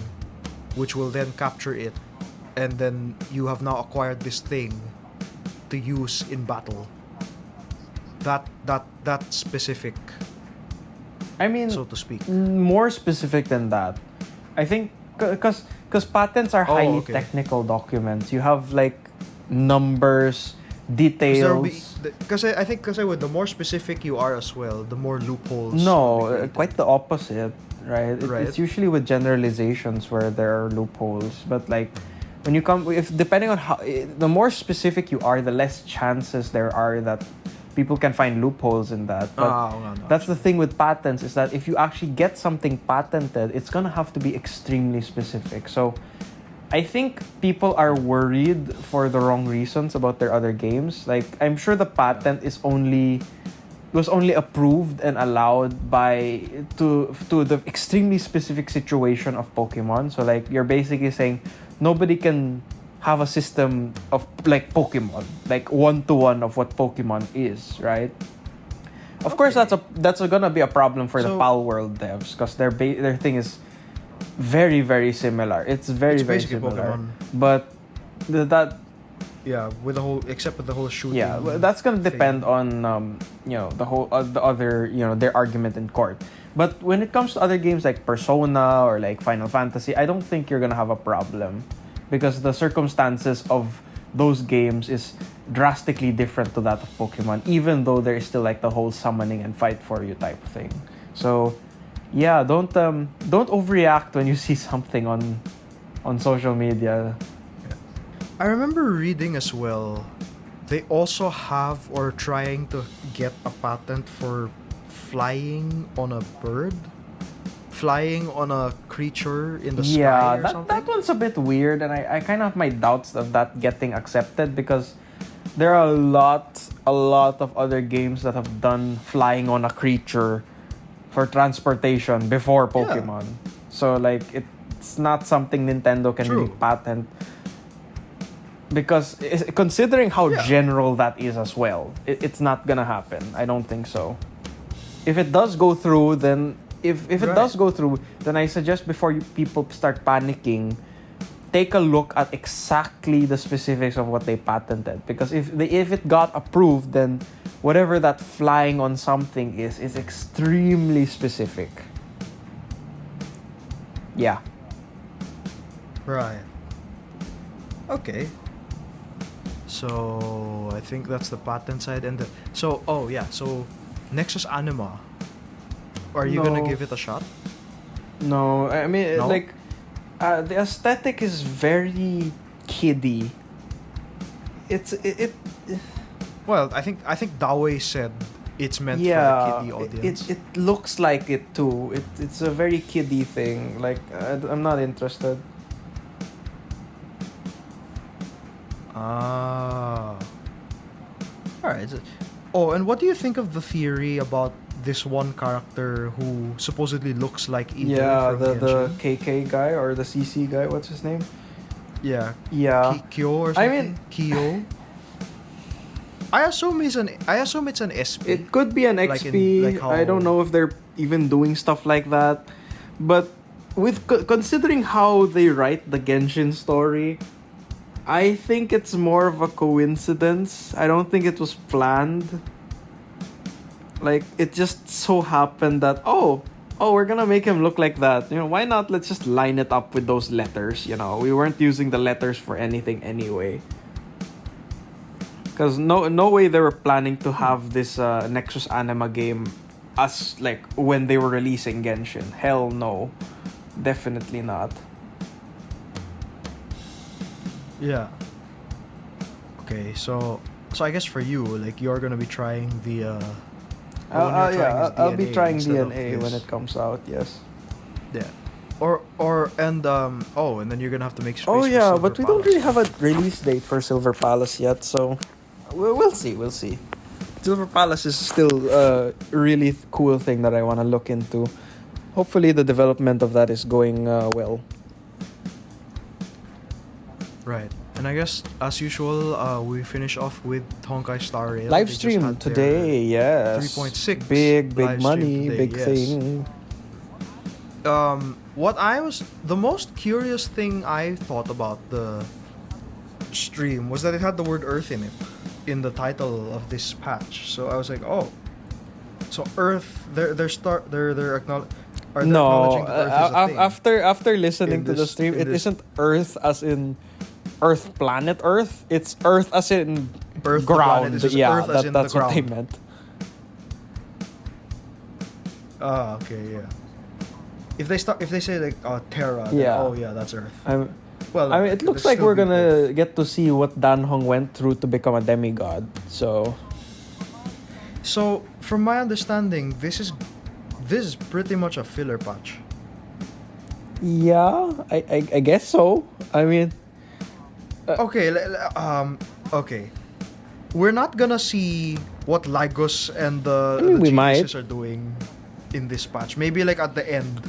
which will then capture it, and then you have now acquired this thing to use in battle. That specific, I mean, so to speak. more specific than that. I think because patents are Oh, highly okay. technical documents. You have like numbers, details. Because I think with the more specific you are as well, the more loopholes. No, will be created. quite the opposite, right? Right. It's usually with generalizations where there are loopholes. But like, when you come, if depending on how, the more specific you are, the less chances there are that people can find loopholes in that. But No. that's the thing with patents is that if you actually get something patented, it's gonna have to be extremely specific. So I think people are worried for the wrong reasons about their other games. Like, I'm sure the patent was only approved and allowed to the extremely specific situation of Pokemon. So like you're basically saying nobody can have a system of like Pokemon, like 1-to-1 of what Pokemon is, right? Of course, that's gonna be a problem for the So- PAL World devs because their thing is very very similar. It's very It's very basically similar, Pokemon. but that Yeah, with the whole shooting. yeah, well, that's gonna thing. depend on the whole the other their argument in court. But when it comes to other games like Persona or like Final Fantasy, I don't think you're gonna have a problem because the circumstances of those games is drastically different to that of Pokemon, even though there is still like the whole summoning and fight for you type thing. So yeah, don't overreact when you see something on social media. I remember reading as well, they also have or trying to get a patent for flying on a bird, flying on a creature in the sky or that something. one's a bit weird, and I kind of have my doubts of that getting accepted because there are a lot of other games that have done flying on a creature for transportation before Pokemon. So like it's not something Nintendo can True. really patent because considering how Yeah. general that is as well, it's not gonna happen. I don't think so. If it does go through, then if it Right. does go through, then I suggest before people start panicking, take a look at exactly the specifics of what they patented. Because if it got approved, then whatever that flying on something is extremely specific. Yeah. Right. Okay. So I think that's the patent side and so Nexus Anima. Are you gonna No. give it a shot? No, I mean No? like the aesthetic is very kiddie. It Well, I think Dawei said it's meant for yeah, the kiddie audience. it looks like it too. It's a very kiddie thing. Like I'm not interested. Ah. Alright. Oh, and what do you think of the theory about this one character who supposedly looks like Ether Yeah, from the Genshin? KK guy or the CC guy. What's his name? Yeah. Yeah. Kyo or I something. mean- Kyo. I assume it's an SP. It could be an Like XP. in- like I don't how- know if they're even doing stuff like that. But considering how they write the Genshin story, I think it's more of a coincidence. I don't think it was planned. Like, it just so happened that, we're gonna make him look like that. You know, why not? Let's just line it up with those letters. You know, we weren't using the letters for anything anyway. Because no way they were planning to have this Nexus Anima game as, like, when they were releasing Genshin. Hell no. Definitely not. Yeah. Okay, so I guess for you, like, you're gonna be trying the one you're trying is I'll be DNA trying instead of DNA when this. it comes out, yes. Yeah. And then you're gonna have to make space. Oh for yeah, Silver but we don't Palace. really have a release date for Silver Palace yet, so we'll see. Silver Palace is still a really cool thing that I want to look into. Hopefully the development of that is going well. Right. And I guess as usual, we finish off with Honkai Star Rail. Live They just stream had their today, yes. 3.6 Big live stream money, today, big yes. thing. The most curious thing I thought about the stream was that it had the word Earth in it, in the title of this patch. So I was like, oh, so Earth, they're No, acknowledging that Earth is a thing. after listening In to the this- stream, in it this- isn't Earth as in Earth planet Earth. It's Earth as in Earth the ground. planet. It's just Yeah, Earth as in the that's what they ground. meant. Ah, okay, yeah. If they say like Terra, then, Yeah. oh yeah, that's Earth. I mean, it looks it'll like still we're be gonna Earth. get to see what Dan Hong went through to become a demigod. So So from my understanding, this is pretty much a filler patch. yeah, I guess so. I mean, Okay. We're not gonna see what Lygos and the we might. geniuses are doing in this patch. Maybe like at the end.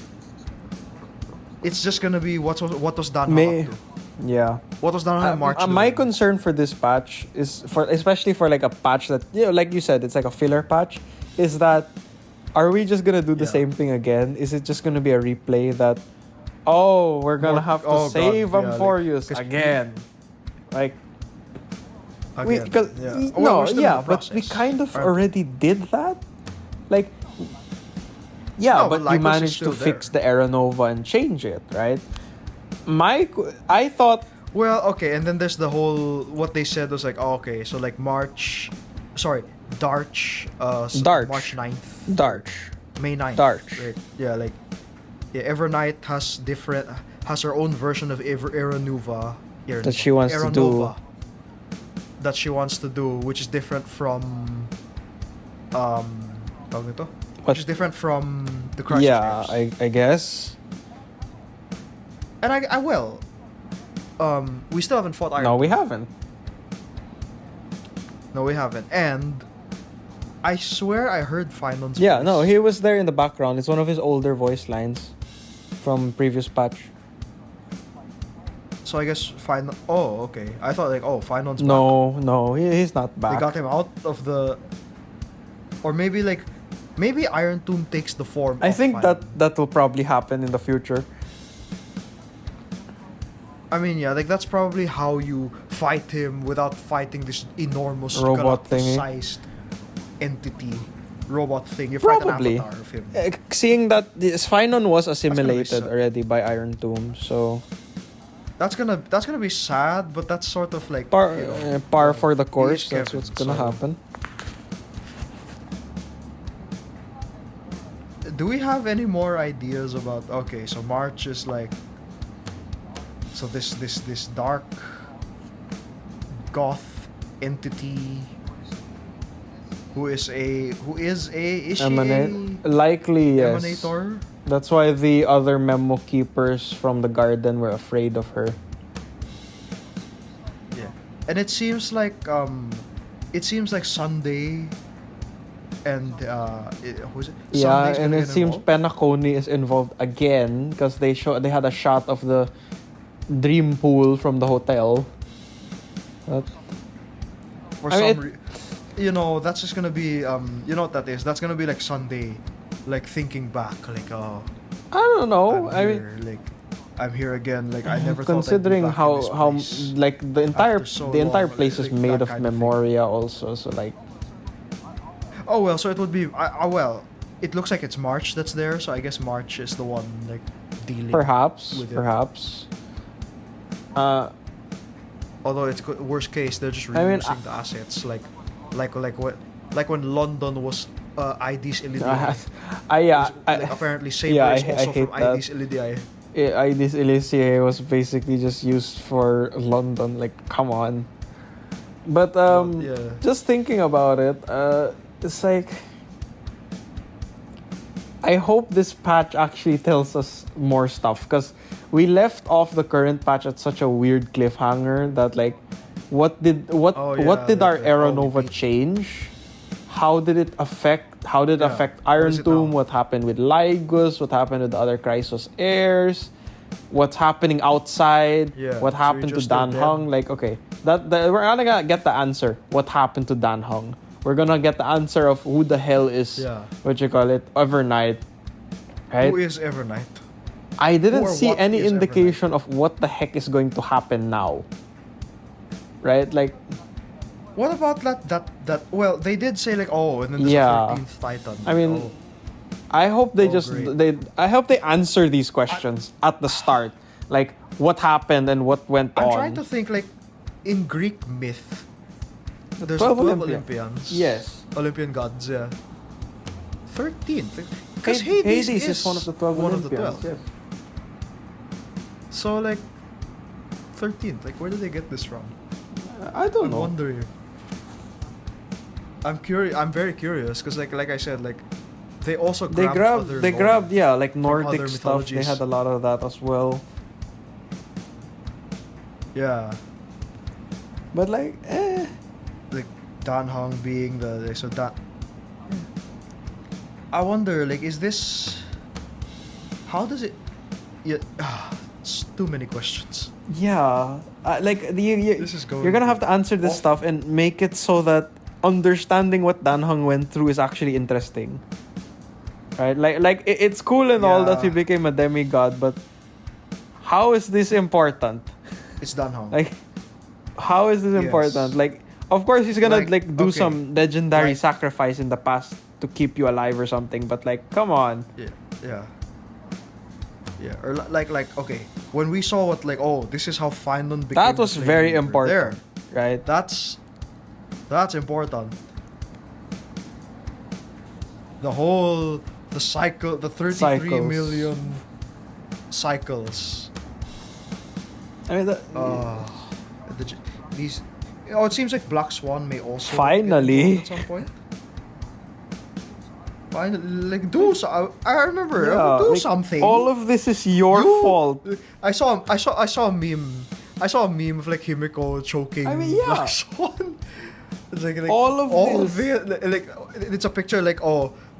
It's just gonna be what was Dan May- up to. yeah. What was Dan in March? My doing? concern for this patch is especially for like a patch that, you know, like you said, it's like a filler patch. Is that, are we just gonna do the Yeah. same thing again? Is it just gonna be a replay that, we're gonna More- have to oh, God, save yeah, Amphorius like, 'cause again? Like, we, Again, because yeah. no, Well, we're still in yeah, the but we process, kind of aren't we? already did that. Like, yeah, No, but but you Lygos is managed to still fix there. the Aeronova and change it, right? I thought, Well, okay, and then there's the whole what they said was like, so like Darch, Darch. March 9th, Darch. May 9th. Darch. Right? Yeah, like Evernight has her own version of Aeronova. That she wants to do. That she wants to do, which is different from tawag nito? Which is different from the Crisis Yeah, Waves. I guess. And I will. We still haven't fought Iron. No, we haven't. No, we haven't. And I swear I heard Finon's Yeah, voice. no, he was there in the background. It's one of his older voice lines from previous patch. So I guess Finon. Oh, okay. I thought like, Finon's back. No, he's not back. They got him out of the. Or maybe Iron Tomb takes the form. I of think Finon. that will probably happen in the future. I mean, yeah, like that's probably how you fight him without fighting this enormous Robot thingy. sized entity, robot thing. You fight Probably. an avatar of him. Seeing that this Finon was gonna be assimilated so- already by Iron Tomb, so That's gonna be sad, but that's sort of like par for the course. is That's Kevin, what's gonna so- happen. Do we have any more ideas about? Okay, so March is like. So this dark goth entity is she Emanate, likely a yes. emanator? That's why the other memo keepers from the garden were afraid of her. Yeah, and it seems like Sunday and who's it? Yeah, Sunday's and gonna it get seems involved? Penacony is involved again because they had a shot of the dream pool from the hotel. But, For I mean, some you know, that's just gonna be you know what that is? That's gonna be like Sunday, like thinking back, like I don't know. I'm I mean, here, like I'm here again. Like I never considering thought I'd be back in this place like the entire after so long, place is like, made that of kind of thing. memoria also, so like Oh well, so it would be well. It looks like it's March that's there, so I guess March is the one like dealing. perhaps with it. perhaps Although it's worst case, they're just I mean, reusing the assets, like what, like when London was ID's Illidia. Like apparently Saber yeah, is I also hate from that. ID's Illidia. this Elysia was basically just used for London, like come on. But Yeah. just thinking about it, it's like I hope this patch actually tells us more stuff, because we left off the current patch at such a weird cliffhanger that like what did our like, Era oh, Nova we- change? How did it affect Iron is it Tomb? now? What happened with Lygus? What happened with the other Chrysos heirs? What's happening outside? Yeah, What so happened you're to just Dan dead. Hong? Like, okay, that we're not gonna get the answer. What happened to Dan Hong? We're gonna get the answer of who the hell is what you call it, Evernight, right? Who is Evernight? I didn't or see what any is indication of what the heck is going to happen now. Right? Like, What about that? Well, they did say like, oh, and then there's Yeah. a 13th Titan. I mean, oh. I hope they great. I hope they answer these questions at the start. Like, what happened and what went I'm on. trying to think like in Greek myth. There's 12 12 Olympians. Olympians. Yes. Olympian gods, yeah. 13. Because Hades Hades, is one of the 12 one of the Olympians. 12. Yes. So like 13th. Like where did they get this from? I don't I'm know. wondering. I'm curious. I'm very curious because like I said, like they also They grabbed other lore. grabbed like Nordic other stuff. They mythologies. had a lot of that as well. Yeah, But like, like Dan Hong being so that. I wonder, like, is this? How does it? Yeah, it's too many questions. yeah, This is going you're gonna to have to answer this off- stuff and make it so that understanding what Dan Hong went through is actually interesting. Right? Like it's cool and all that he Yeah. became a demigod, but how is this important? It's Dan Hong. Like, how is this Yes. important? Like, of course he's gonna Like, do okay. some legendary Like- sacrifice in the past to keep you alive or something, but like, come on. Yeah. Or like okay, when we saw what like this is how Finon became. That was the Flame very Reaper. important, There, right? that's important. The cycle, the 33 Cycles. million cycles. I mean, These. Oh, it seems like Black Swan may also get Finally. involved at some point. Finally, like do so. I remember. yeah, Do like, something. all of this is your You- fault. I saw a meme. I saw a meme of like Himiko choking I mean, yeah. Black Swan. It's like All of this. it, like it's a picture like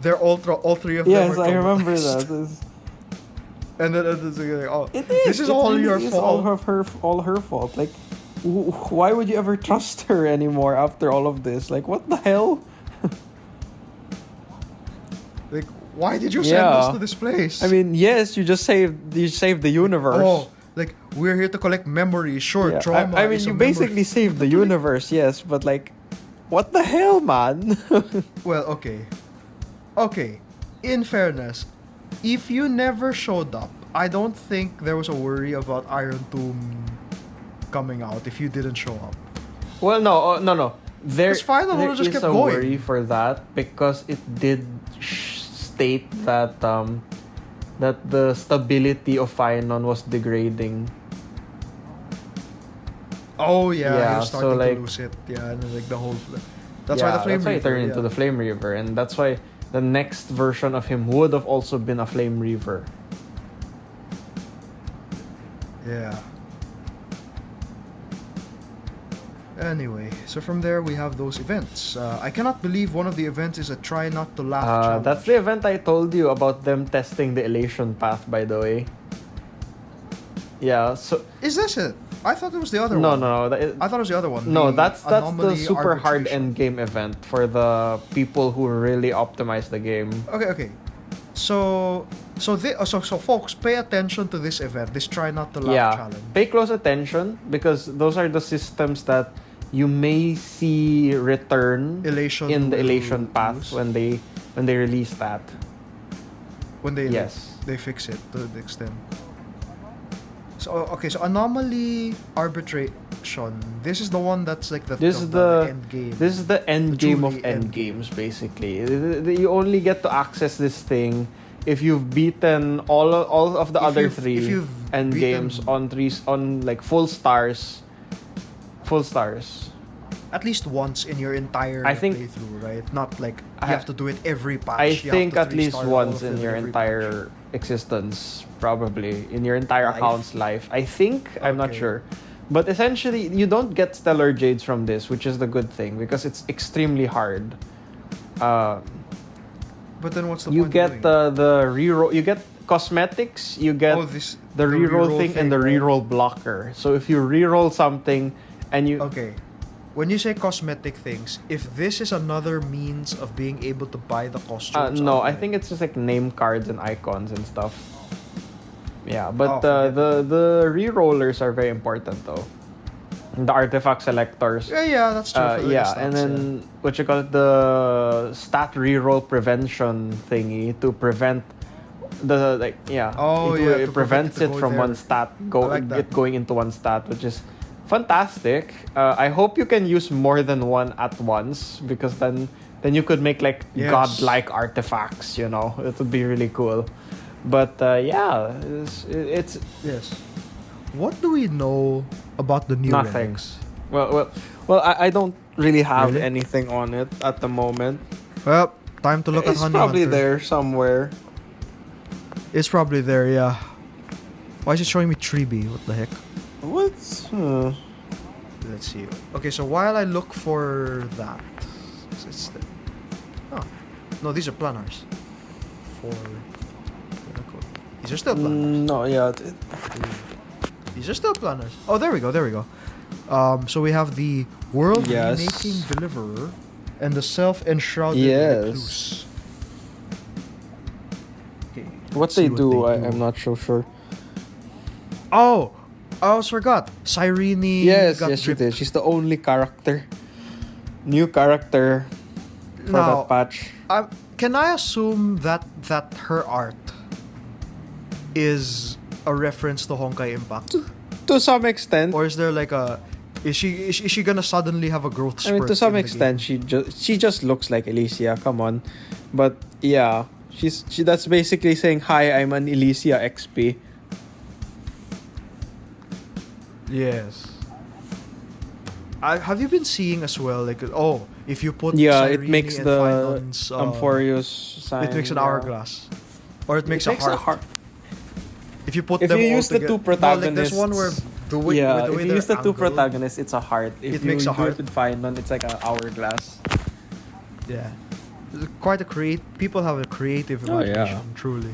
they're all three of them. Yes, are I remember traumatized. that. It's- And then it's like It is. this is It all really your is fault. all her fault. Like, why would you ever trust her anymore after all of this? Like, what the hell? Like why did you send us to this place? I mean, yes, you saved the universe. Like we're here to collect memories. Sure, Yeah, trauma. I mean, is a you memory. basically saved the universe, yes, but like, what the hell, man? Well, okay. In fairness, if you never showed up, I don't think there was a worry about Iron Tomb coming out if you didn't show up. Well, no. There, It's fine, I there would've just is kept a going. worry for that because it did state that that the stability of Finon was degrading. Oh yeah, Yeah, you're so, starting like- to lose it. Yeah, and then, like the whole. That's why the Flame That's why he Reaper, turned into the Flame Reaver, and that's why the next version of him would have also been a Flame Reaver. Yeah. Anyway, so from there we have those events. I cannot believe one of the events is a try not to laugh challenge. That's the event I told you about them testing the elation path, by the way. Yeah. So Is this it? I thought it was the other no, one. no, no. I thought it was the other one. No, the that's the anomaly super hard arbitration. end game event for the people who really optimize the game. Okay. So folks, pay attention to this event. This try not to laugh challenge. Pay close attention because those are the systems that you may see return Elation in the will Elation path use. when they release that. When they Yes. they fix it to the extent. So so anomaly arbitration. This is the one that's like the This is the end game. This is the end The game of truly end end game. games, basically. You only get to access this thing if you've beaten all of the If other you've- three if you've end beaten- games on like full stars. Full stars. At least once in your entire I think- playthrough, right? Not like you I- have to do it every patch. I You have think to at least restart all once of in them your every entire existence, probably in your entire Life? account's life. I think I'm not Okay. sure, but essentially you don't get stellar jades from this, which is the good thing because it's extremely hard. patch. But then what's the You point? get of doing the reroll. You get cosmetics. You it? get This the reroll thing and the right? reroll blocker. So if you reroll something and you Okay. When you say cosmetic things, if this is another means of being able to buy the costumes, no, I outright, think it's just like name cards and icons and stuff. Yeah, but forget the rerollers are very important though. The artifact selectors. yeah, that's true. for the Yeah, stats, and then what you call it, the stat reroll prevention thingy to prevent the Oh, yeah, it to prevents prevent it it to from go one there. stat that. going into one stat, which is fantastic. I hope you can use more than one at once because then you could make like Yes. godlike artifacts. You know, it would be really cool. But yeah, it's Yes. What do we know about the new nothing. relics? Well, I don't really have Really? anything on it at the moment. Well, time to look at It's Honey probably Hunter. there somewhere. It's probably there, yeah. Why is it showing me Treeby? What the heck? What's Let's see. Okay, so while I look for that, it's the, oh no, these are planners. These are still planners. no, yeah. These are still planners. Oh, there we go. So we have the world Yes. remaking deliverer and the self-enshrouded Yes. recluse. Okay, What let's they see do, I'm not so sure. Oh, I almost forgot. Cyrene Yes, got she dripped. did. She's the only new character for Now, that patch. Can I assume that her art is a reference to Honkai Impact, To some extent, or is there like a is she gonna suddenly have a growth I spurt? mean, to some in the extent, she just looks like Elysia. Come on, but yeah, that's basically saying, "Hi, I'm an Elysia XP." Yes. Have you been seeing as well, like, if you put Yeah, it Cyrene makes and the Phaidon's, Amphorius sign. it makes an yeah. hourglass, or it makes, It makes a heart. If you put If them you all use the together. two protagonists, no, like there's one where the way, yeah, with the way if you they're use the two angled, protagonists, it's a heart. If It you makes a do heart. it with Phaidon, it's like an hourglass. Yeah, it's quite a people have a creative Oh, yeah. imagination, truly.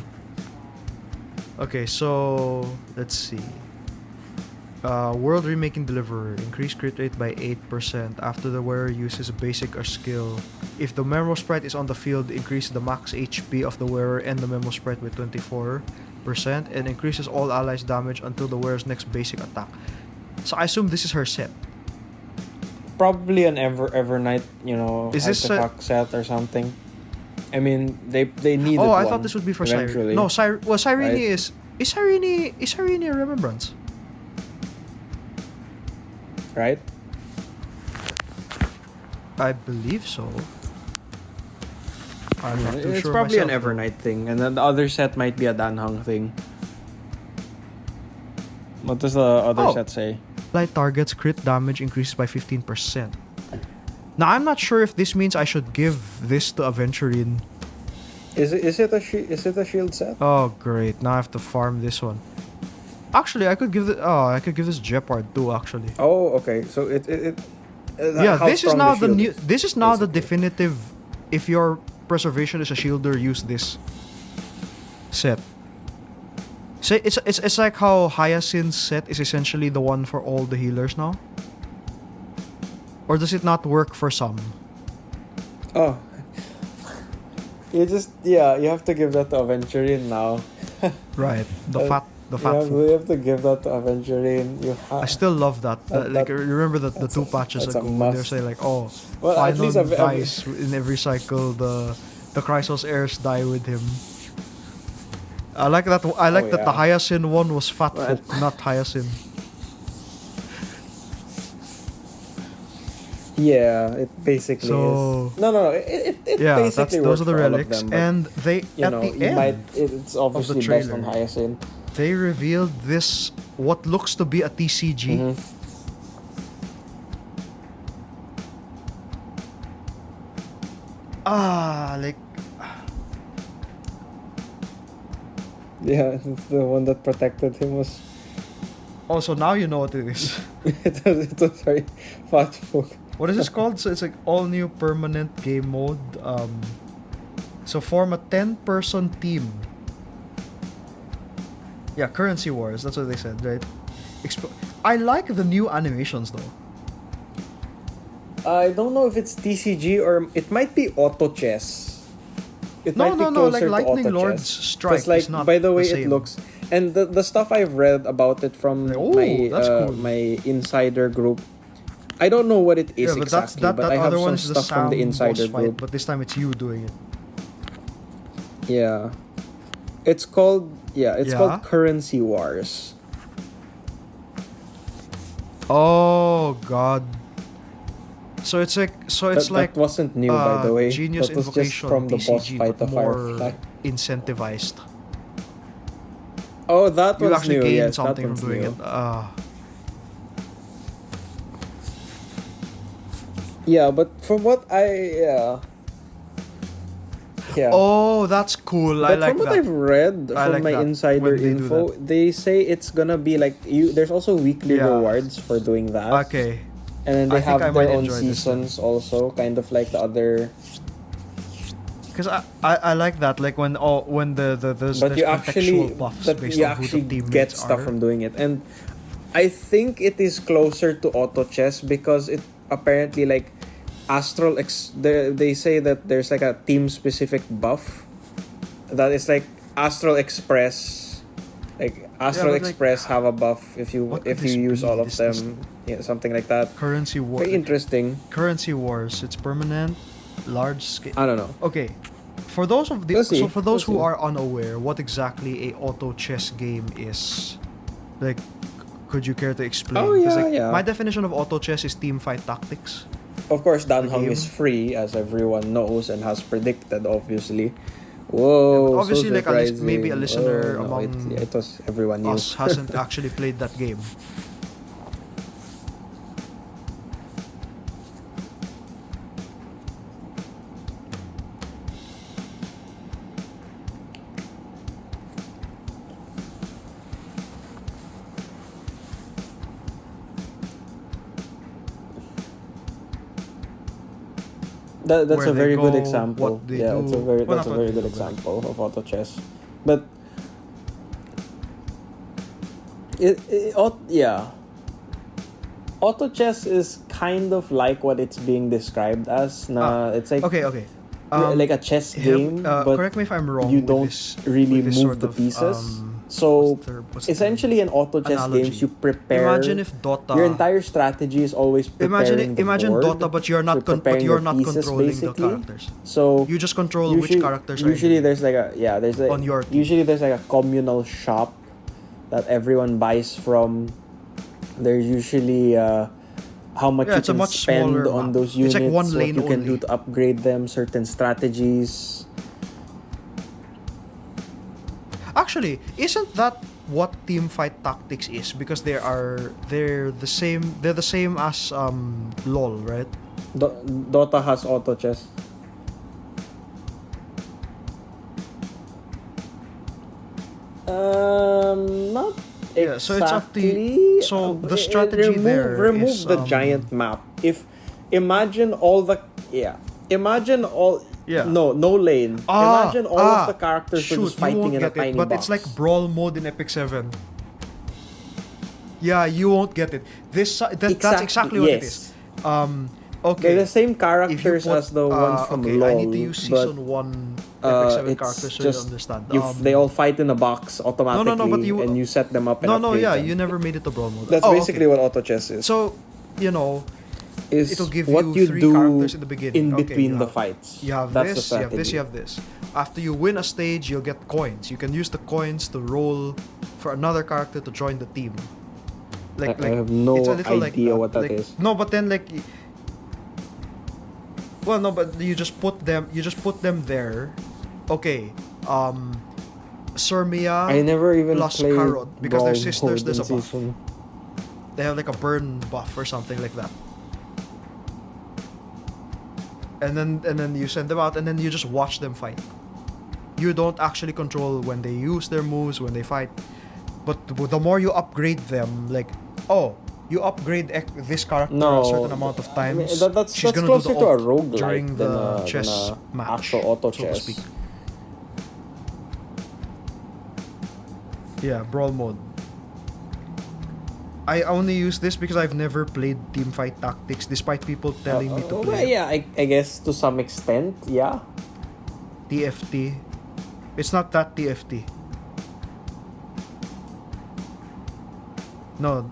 Okay, so let's see. World remaking deliverer, increase crit rate by 8% after the wearer uses a basic or skill. If the memo sprite is on the field, increase the max HP of the wearer and the memo sprite by 24% and increases all allies damage until the wearer's next basic attack. So I assume this is her set. Probably an Evernight, Is this artifact set or something. I mean, they needed Oh, I one thought this would be for Cyrene. eventually. No, Cyrene right? is Cyrene a remembrance? Right? I believe so. I'm not too It's sure probably myself, an Evernight thing, and then the other set might be a Danhang thing. What does the other Oh. set say? Light targets crit damage increases by 15%. Now I'm not sure if this means I should give this to Aventurine. Is it a shield set? Oh great! Now I have to farm this one. Actually, I could give this Jeopard too. Actually, Oh, okay. So it yeah. how This is strong now the the shield new. is, This is now the basically. definitive. If your preservation is a shielder, use this set. So it's like how Hyacinth's set is essentially the one for all the healers now? Or does it not work for some? Oh. You have to give that to Aventurine now. Right. The fat You food. have to give that to Aventurine. I still love that. Like, remember the two patches that's ago a when they're must. saying like, oh, Well, at Final least dies in every cycle. The Chrysos heirs die with him. I like that. I like that the yeah. Hyacinth one was fat Well, folk, not Hyacinth. Yeah, it basically So- is. No. It Yeah, basically those works are the for all of relics, them, but, and they at the end it's obviously best on trailer. Hyacinth. they revealed this what looks to be a TCG. Mhm. Like Yeah, it's the one that protected him was also now you know what it is. it was very fat folk. What is this called? So it's like all new permanent game mode. So form a 10-person team. Yeah, Currency Wars. That's what they said, right? I like the new animations though. I don't know if it's TCG or it might be auto chess. It No, might be like closer to Lightning auto Lord's chess. Strike 'Cause, like, is not by the way the it same. looks, and the stuff I've read about it from Oh, my that's cool. my insider group. I don't know what it is Yeah, but exactly, that but I have other some one is the stuff from the Sam insider boss fight, group. but this time it's you doing it. Yeah, it's called Yeah? called Currency Wars. Oh God. So it's like That wasn't new, by the way. Genius That was just Invocation from the boss TCG, fight but of more Firefly. incentivized. Oh, that You was actually new. gain Yes, something that from one's doing new. it. Yeah, but from what yeah. Oh, that's cool. I But like from what that. I've read I from like my that insider when they do info, they say it's gonna be like there's also weekly Yeah. rewards for doing that. Okay. And then they I think have I might their own enjoy this then. seasons also, kind of like the other. Because I like that, like when there's But you contextual actually buffs that based you on who actually the teammates get stuff are. from doing it, and I think it is closer to auto chess because it apparently like they say that there's like a team specific buff that is like Astral Express, like Astral but, like, Express have a buff if you what could if you this use be? all of This- them, yeah, something like that. Currency War. Very interesting. Currency Wars. It's permanent, large scale. I don't know. Okay, for those of the We'll see. so for those We'll who see. are unaware, what exactly a auto chess game is, like, could you care to explain? Oh, 'Cause, yeah, like, yeah. my definition of auto chess is team fight tactics. Of course, Dan Hung game. is free, as everyone knows and has predicted, obviously. Whoa, but obviously, so like, maybe a surprising. listener Oh, no, among it was everyone knew. Us hasn't actually played that game. That's where a they very good go, example. what they Yeah, do. it's Well, that's not a what very they good do, but- example of auto chess. But yeah. Auto chess is kind of like what it's being described as. It's like Okay. like a chess game, but correct me if I'm wrong. you with don't this, really with this move sort the of, pieces. So what's the essentially, in auto chess analogy? games, you prepare. Imagine if Dota. Your entire strategy is always preparing Imagine the board. Dota, but you're not preparing the pieces, controlling basically. the characters. So You just control which characters are usually in. there's like a there's like On your team. usually there's like a communal shop that everyone buys from. There's usually how much Yeah, you it's a can much spend smaller on map. those It's units, like one what lane you can do only. to upgrade them, certain strategies. Actually, isn't that what team fight tactics is? Because they're the same as LOL, right? Dota has auto chess. Not exactly. Yeah, so it's up to you. So the strategy remove is, the giant map. Imagine all Yeah. No lane. Imagine all of the characters shoot, were just you fighting won't in a get it, tiny but box. it's like brawl mode in Epic 7. Yeah, you won't get it. That's exactly what it is. Okay. They're the same If you characters put, as the ones from okay, LoL. I need to use but, season 1 Epic 7 it's characters so just you understand. they all fight in a box automatically, but you- and you set them up and No, upgrade yeah, them. you never made it to brawl mode. That's Oh, basically okay. what auto chess is. So, you know, is it'll give what you you 3 do characters in the beginning. in Okay, between you the have- fights. You have That's the this, you have strategy. this, you have this. After you win a stage, you'll get coins. You can use the coins to roll for another character to join the team. I have no it's a little idea like, what that like, is. No, but then like, well, no, but you just put them there. Okay, Surmia I never even plus played Carrot because they're Brawl sisters. Mode There's a in buff. season. They have like a burn buff or something like that. And then you send them out, and then you just watch them fight. You don't actually control when they use their moves, when they fight. But the more you upgrade them, like, you upgrade this character No, a certain amount of I mean, times. that's she's gonna closer do the to a ult roguelike during than the a- chess than a match, actual auto so to chess. speak. Yeah, brawl mode. I only use this because I've never played Teamfight Tactics, despite people telling me to well, play it. yeah, I guess to some extent, yeah. TFT. It's not that TFT. No.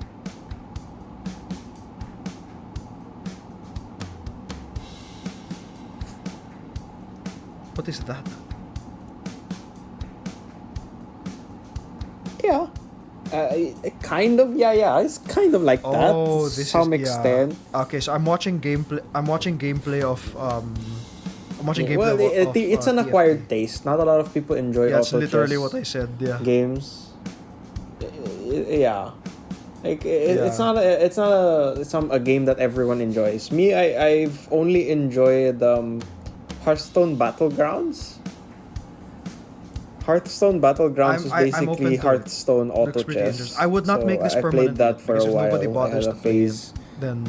What is that? Yeah. Kind of, yeah. It's kind of like that to some extent. Yeah. Okay, so I'm watching gameplay. I'm watching gameplay of. I'm watching gameplay Well, of it's an TFT. acquired taste. Not a lot of people enjoy Yeah, it's auto literally chess what I said. Yeah. games. Yeah. Like it's Yeah. not a game that everyone enjoys. Me, I've only enjoyed Hearthstone Battlegrounds. Hearthstone Battlegrounds is I'm basically open to it. Hearthstone auto Looks pretty chess. interesting. I would not make this I permanent played that for because a if while. nobody I bothers had a to play it, phase then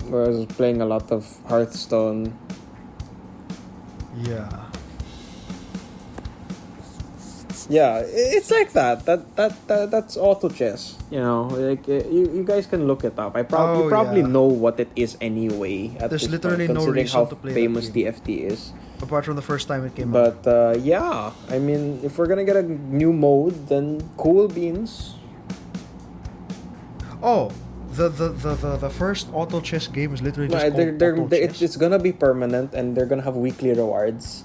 where I was playing a lot of Hearthstone. yeah. Yeah, it's like that. That's auto chess. You know, like you guys can look it up. You probably yeah. know what it is anyway. At There's this literally point, no considering reason how to play that famous game. TFT is. Apart from the first time it came out. But yeah, I mean, if we're gonna get a new mode, then cool beans. Oh, the first auto chess game is literally just called Auto Chess. It's gonna be permanent, and they're gonna have weekly rewards.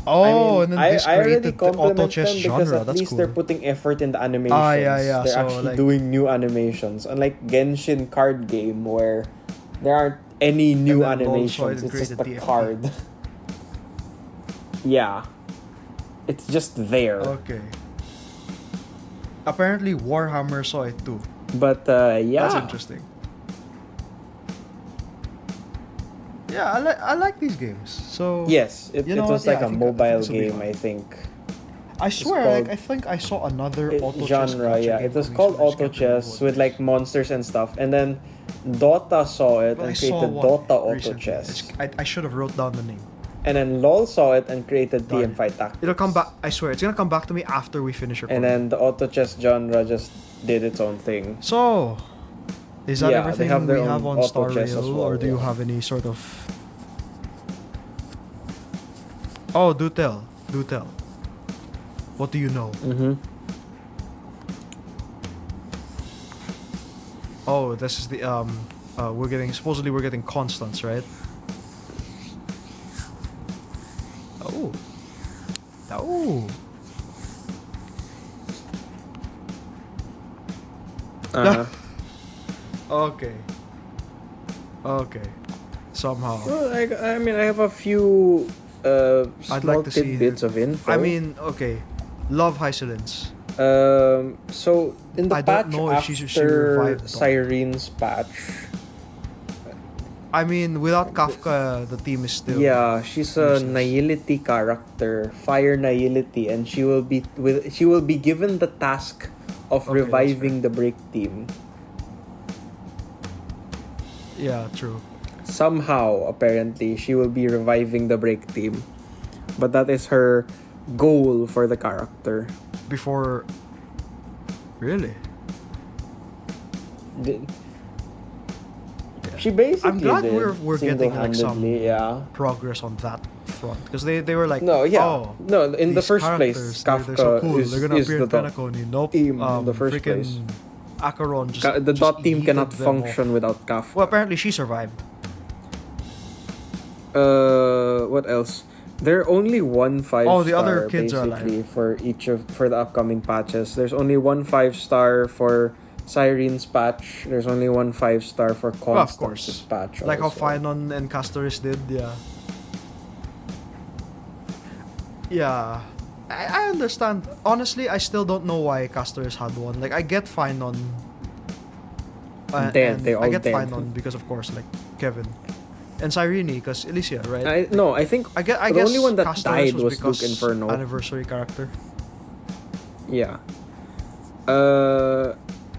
Oh, I mean, and then this I already created the auto compliment chess them because genre. at That's least cool. they're putting effort in the animations. Yeah. They're So, actually like- doing new animations. Unlike Genshin card game where there aren't any new And then LoL saw animations. it and It's just a created TFT. card. Yeah. It's just there. Okay. Apparently Warhammer saw it too. But yeah. That's interesting. Yeah, I like these games. So Yes, it You know was what? like Yeah, a I think mobile this will be game, fun. I think. I swear, called- I think I saw another auto chess Genre, gacha yeah. game It was coming called soon. I just Auto can't remember Chess what with it like is. monsters and stuff. And then Dota saw it But I and saw created one Dota Auto recently. Chess. I should have wrote down the name. And then LOL saw it and created Darn. Teamfight Tactics. It'll come back. I swear, it's gonna come back to me after we finish recording. And then the auto chess genre just did its own thing. So, is that Yeah, they everything have their we own have on auto Star chess as Rail, well, or do you yeah. have any sort of? Oh, do tell. What do you know? Mm-hmm. Oh, this is the supposedly we're getting constants, right? Oh. Uh-huh. Okay. Somehow. Well, I mean, I have a few I'd small like to see tidbits of info. I mean, okay. Love Hysolence. So in the I patch don't know if she after revived Dawn. Cyrene's patch, I mean, without Kafka, the team is still. yeah, she's a useless. Nihility character, Fire Nihility, and she will be given the task of Okay, that's reviving the break team. Yeah, true. Somehow, apparently, she will be reviving the break team. But that is her goal for the character. Before... Really? She basically I'm glad did, we're getting like some yeah. progress on that front. Because they were like, No, yeah. oh, No, in the these first place, characters, Kafka they're so cool. is, They're gonna is appear the in dot Penacony. Nope. team in the first freaking place. Acheron just The just dot team yeeted cannot them function off. without Kafka. Well, apparently she survived. What else? There are only one 5-star. Oh, the other kids are basically for the upcoming patches. There's only one 5-star for Cyrene's patch. There's only one 5-star for Constance's patch. Like also. how Finon and Castoris did, yeah. Yeah. I understand. Honestly, I still don't know why Castoris had one. Like, I get Finon. Dead, they're all I get dead. Finon because, of course, like, Kevin. And Cyrene, because Elysia, right? I think I guess the only one that Castoris died was because Luke Inferno. anniversary character. Yeah.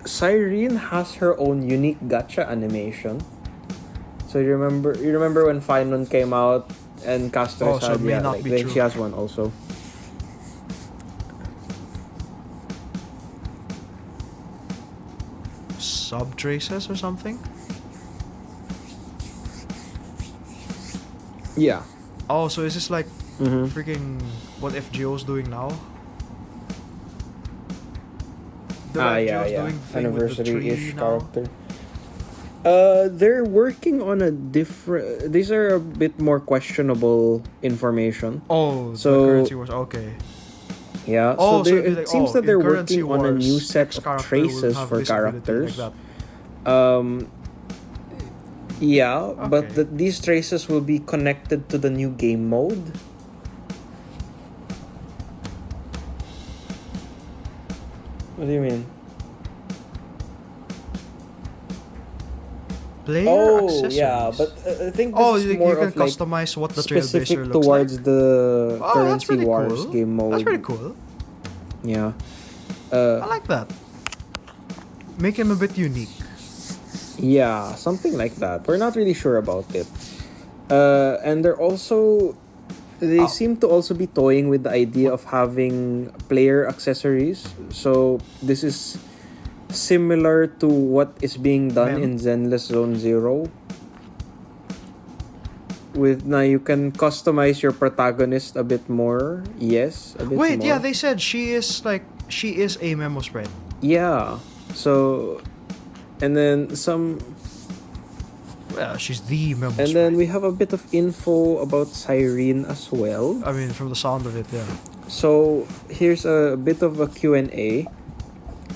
Cyrene has her own unique gacha animation. So you remember when Finon came out and Castoris So had it may not like be then true. she has one also. Sub traces or something? Yeah. Oh, so is this like Mm-hmm. freaking what FGO's doing now? The FGO's Yeah. doing the thing with the tree Anniversary-ish now? character. They're working on a different. These are a bit more questionable information. Oh, So- the currency wars. Okay. Yeah. Oh, so so it'd be it like, seems oh, that they're in Currency working on a new Wars, set X of character will traces have for this ability, characters. like that. Yeah, but Okay. these traces will be connected to the new game mode. What do you mean? Player Oh, accessories. yeah, but I think this Oh, is you more can of like customize what the Trailblazer specific looks towards like. the Oh, that's Currency pretty Wars cool. game mode. That's pretty cool. Yeah. I like that. Make him a bit unique. Yeah, something like that. We're not really sure about it. And they seem to also be toying with the idea of having player accessories. So this is similar to what is being done Mem. in Zenless Zone Zero. With now you can customize your protagonist a bit more. Yes, a bit more. Wait, yeah, they said she is a memo spread. Yeah. So and then some Yeah, she's the memo and spread. then we have a bit of info about Cyrene as well. I mean, from the sound of it, yeah. So here's a bit of a Q&A.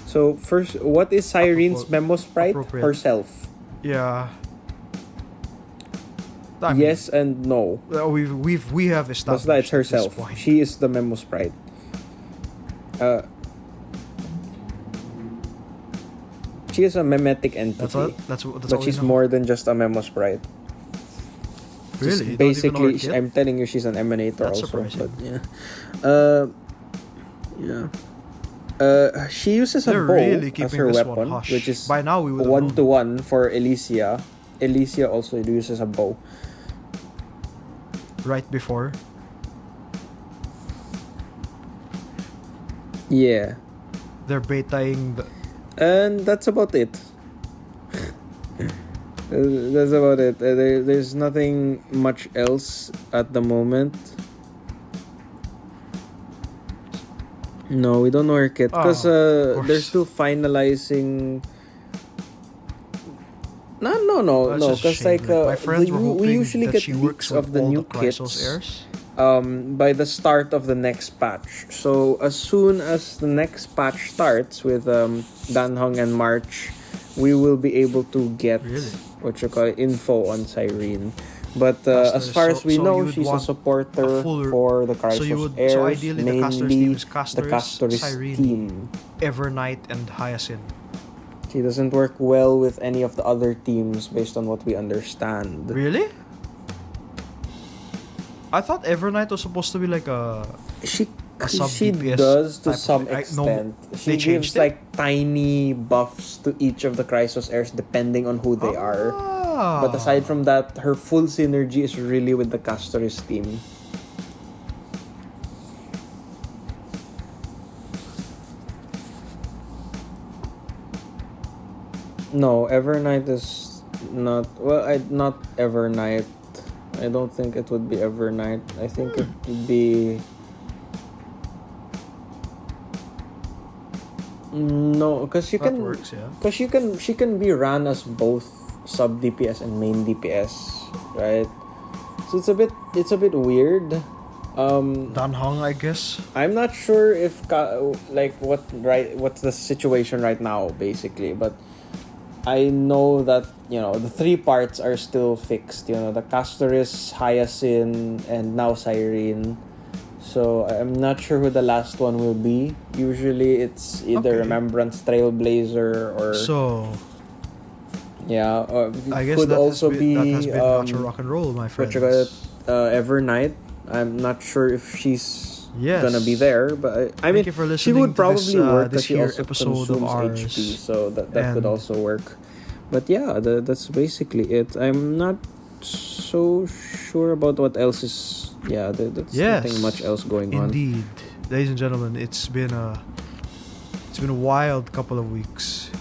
So first, what is Cyrene's memo sprite? Appropriate. Herself. Yeah. I mean, Yes and no. we have established Basta it's at this herself. point. She is the memo sprite. She is a memetic entity. That's But all we she's know. more than just a memo sprite. Really? You don't even know her Basically, kit? I'm telling you, she's an emanator That's also. surprising. But yeah. She uses a They're bow really as keeping her this weapon, one hush. which is By now we would have known. 1-to-1 for Elysia. Elysia also uses a bow. Right before. Yeah. They're betaing the... And that's about it. That's about it. There's nothing much else at the moment. No, we don't know her kit because of they're course. still finalizing. No, That's just because shame. like My friends were we hoping usually that get she works leaks with of the all new the Chrysos kits heirs. by the start of the next patch. So as soon as the next patch starts with Danhong and March, we will be able to get Really? what you call it, info on Cyrene. But Casters. as far as we So you know, would she's a want supporter a full- for the Chrysos heirs, so ideally the Casters team mainly is the Casters, Castors Cyrene, team. Evernight, and Hyacinth. She doesn't work well with any of the other teams based on what we understand. Really? I thought Evernight was supposed to be like a... She sub she DPS does to type of some thing. No, extent. She they gives changed it? like tiny buffs to each of the Chrysos heirs depending on who they are. But aside from that, her full synergy is really with the Castors team. No, Evernight is not. Well, not Evernight. I don't think it would be Evernight. I think it would be. No, because you That can. works, yeah. Because she can be ran as both sub DPS and main DPS, right? So it's a bit weird. Dan Hong, I guess. I'm not sure if what's the situation right now, basically, but I know that the three parts are still fixed. The Castoris, Hyacinth, and now Cyrene. So I'm not sure who the last one will be. Usually it's either Okay. Remembrance, Trailblazer, or So yeah. Or I guess could that also has be been, that has been Gacha Rock and Roll, my what friends. you call it, Evernight. I'm not sure if she's Yes. gonna be there, but I mean, you for she listening would to this, probably work this because she here also episode of consumes ours. HP, so that could And- also work. But yeah, that's basically it. I'm not so sure about what else is. Yeah, that's Yes. nothing much else going on. Indeed, ladies and gentlemen, it's been a wild couple of weeks,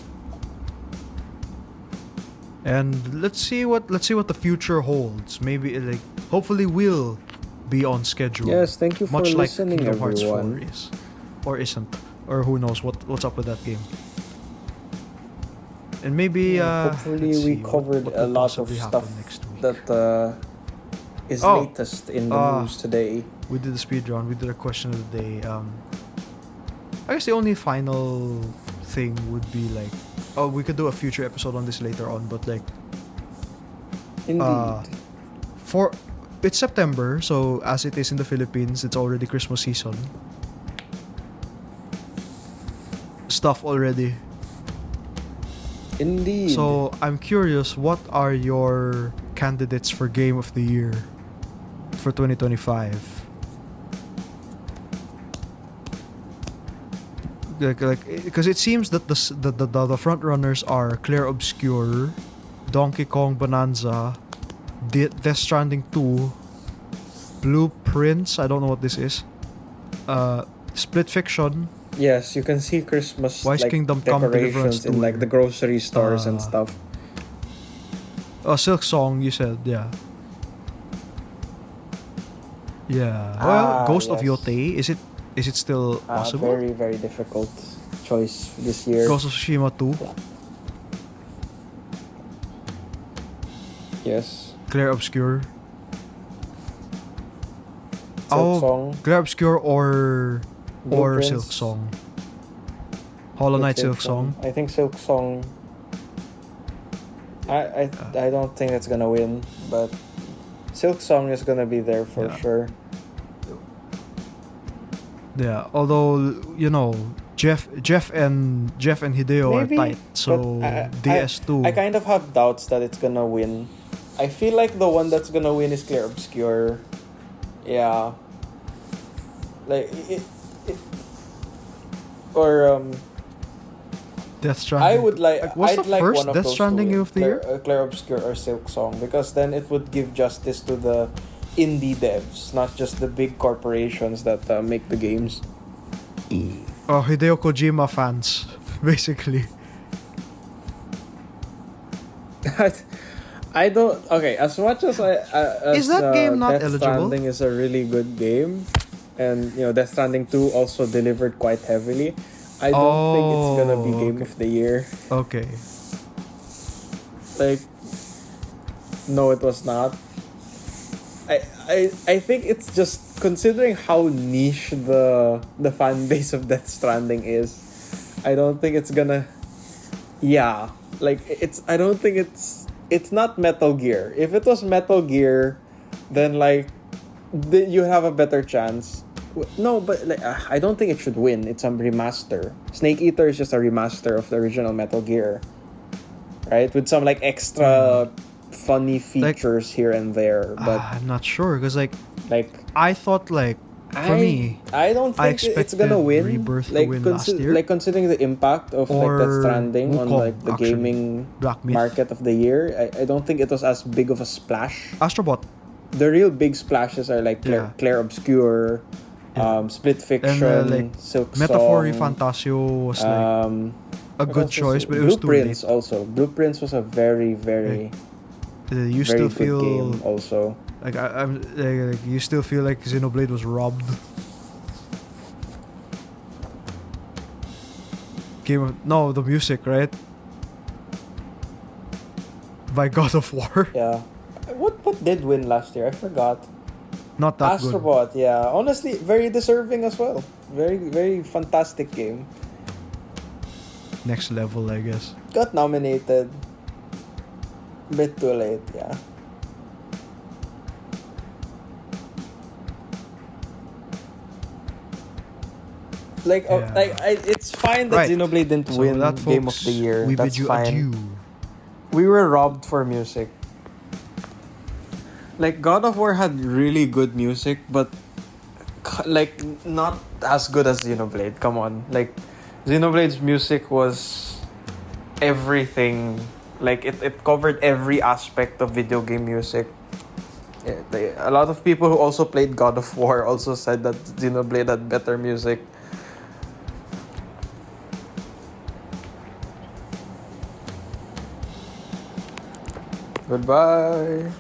and let's see what the future holds. Maybe hopefully we'll be on schedule. Yes, thank you for much like listening, Kingdom Hearts 4 everyone. is, or isn't, or who knows what's up with that game. And maybe Hopefully let's we see, covered what a will lot of possibly happen stuff next week. that is Oh, latest in the news today. We did the speed run. We did a question of the day. I guess the only final thing would be we could do a future episode on this later on, but Indeed. it's September, so as it is in the Philippines, it's already Christmas season. Stuff already. Indeed. So I'm curious, what are your candidates for Game of the Year for 2025? Because it seems that the front runners are Clair Obscure, Donkey Kong Bonanza, Death Stranding 2, Blueprints, I don't know what this is, Split Fiction, Yes, you can see Christmas Wise Kingdom Come Deliverance decorations in Tour. the grocery stores and Uh, stuff. Silk Song, you said, yeah. Yeah. Well, Ghost of yes. Yote, is it still possible? Very, very difficult choice this year. Ghost of Tsushima 2, Yes. Clair Obscure. Silk Song. Clair Obscure or Blueprints, Silk Song. Hollow Knight Silk Song. I think Silk Song. I don't think it's gonna win, but Silk Song is gonna be there for Yeah. sure. Yeah, although Jeff and Hideo Maybe, are tight, so but DS2. I kind of have doubts that it's gonna win. I feel like the one that's gonna win is Clair Obscure. Yeah. Like it or Death Stranding. I would like. What's I'd the like first one of Death those Stranding to win. of the year? Clair Obscure or Silk Song, because then it would give justice to the indie devs, not just the big corporations that make the games. Oh, Hideo Kojima fans, basically. I don't. Okay, as much as Is that game not Death eligible? Stranding is a really good game, and Death Stranding 2 also delivered quite heavily. I don't think it's gonna be Game of the Year. Okay. Like, no, it was not. I think it's just considering how niche the fan base of Death Stranding is. I don't think it's gonna. Yeah, like I don't think it's not Metal Gear. If it was Metal Gear, then you have a better chance. No, but I don't think it should win. It's a remaster. Snake Eater is just a remaster of the original Metal Gear, right? With some extra funny features here and there. But I'm not sure because like I thought for me, I don't I think it's gonna expected win. Rebirth to win last year. Like considering the impact of Or Death Stranding on Wukong, the actually. gaming Black Myth. market of the year, I don't think it was as big of a splash. Astrobot. The real big splashes are Clair Obscure, Split Fiction, And Silk Metaphor Song, Fantasio was a What good else was choice, but it was too Blueprints late. also. Blueprints was a very, very, You very still good feel game also. like I'm like, you still feel like Xenoblade was robbed. The music, right? By God of War. Yeah. What did win last year? I forgot. Not that good. Astrobot, yeah. Honestly, very deserving as well. Very, very fantastic game. Next level, I guess. Got nominated. Bit too late, yeah. Like, Yeah. it's fine that Right. Xenoblade didn't So win that, Game of folks, the Year. we That's bid you fine. adieu. We were robbed for music. Like, God of War had really good music, but like not as good as Xenoblade. Come on, like Xenoblade's music was everything. Like it covered every aspect of video game music. A lot of people who also played God of War also said that Xenoblade had better music. Goodbye.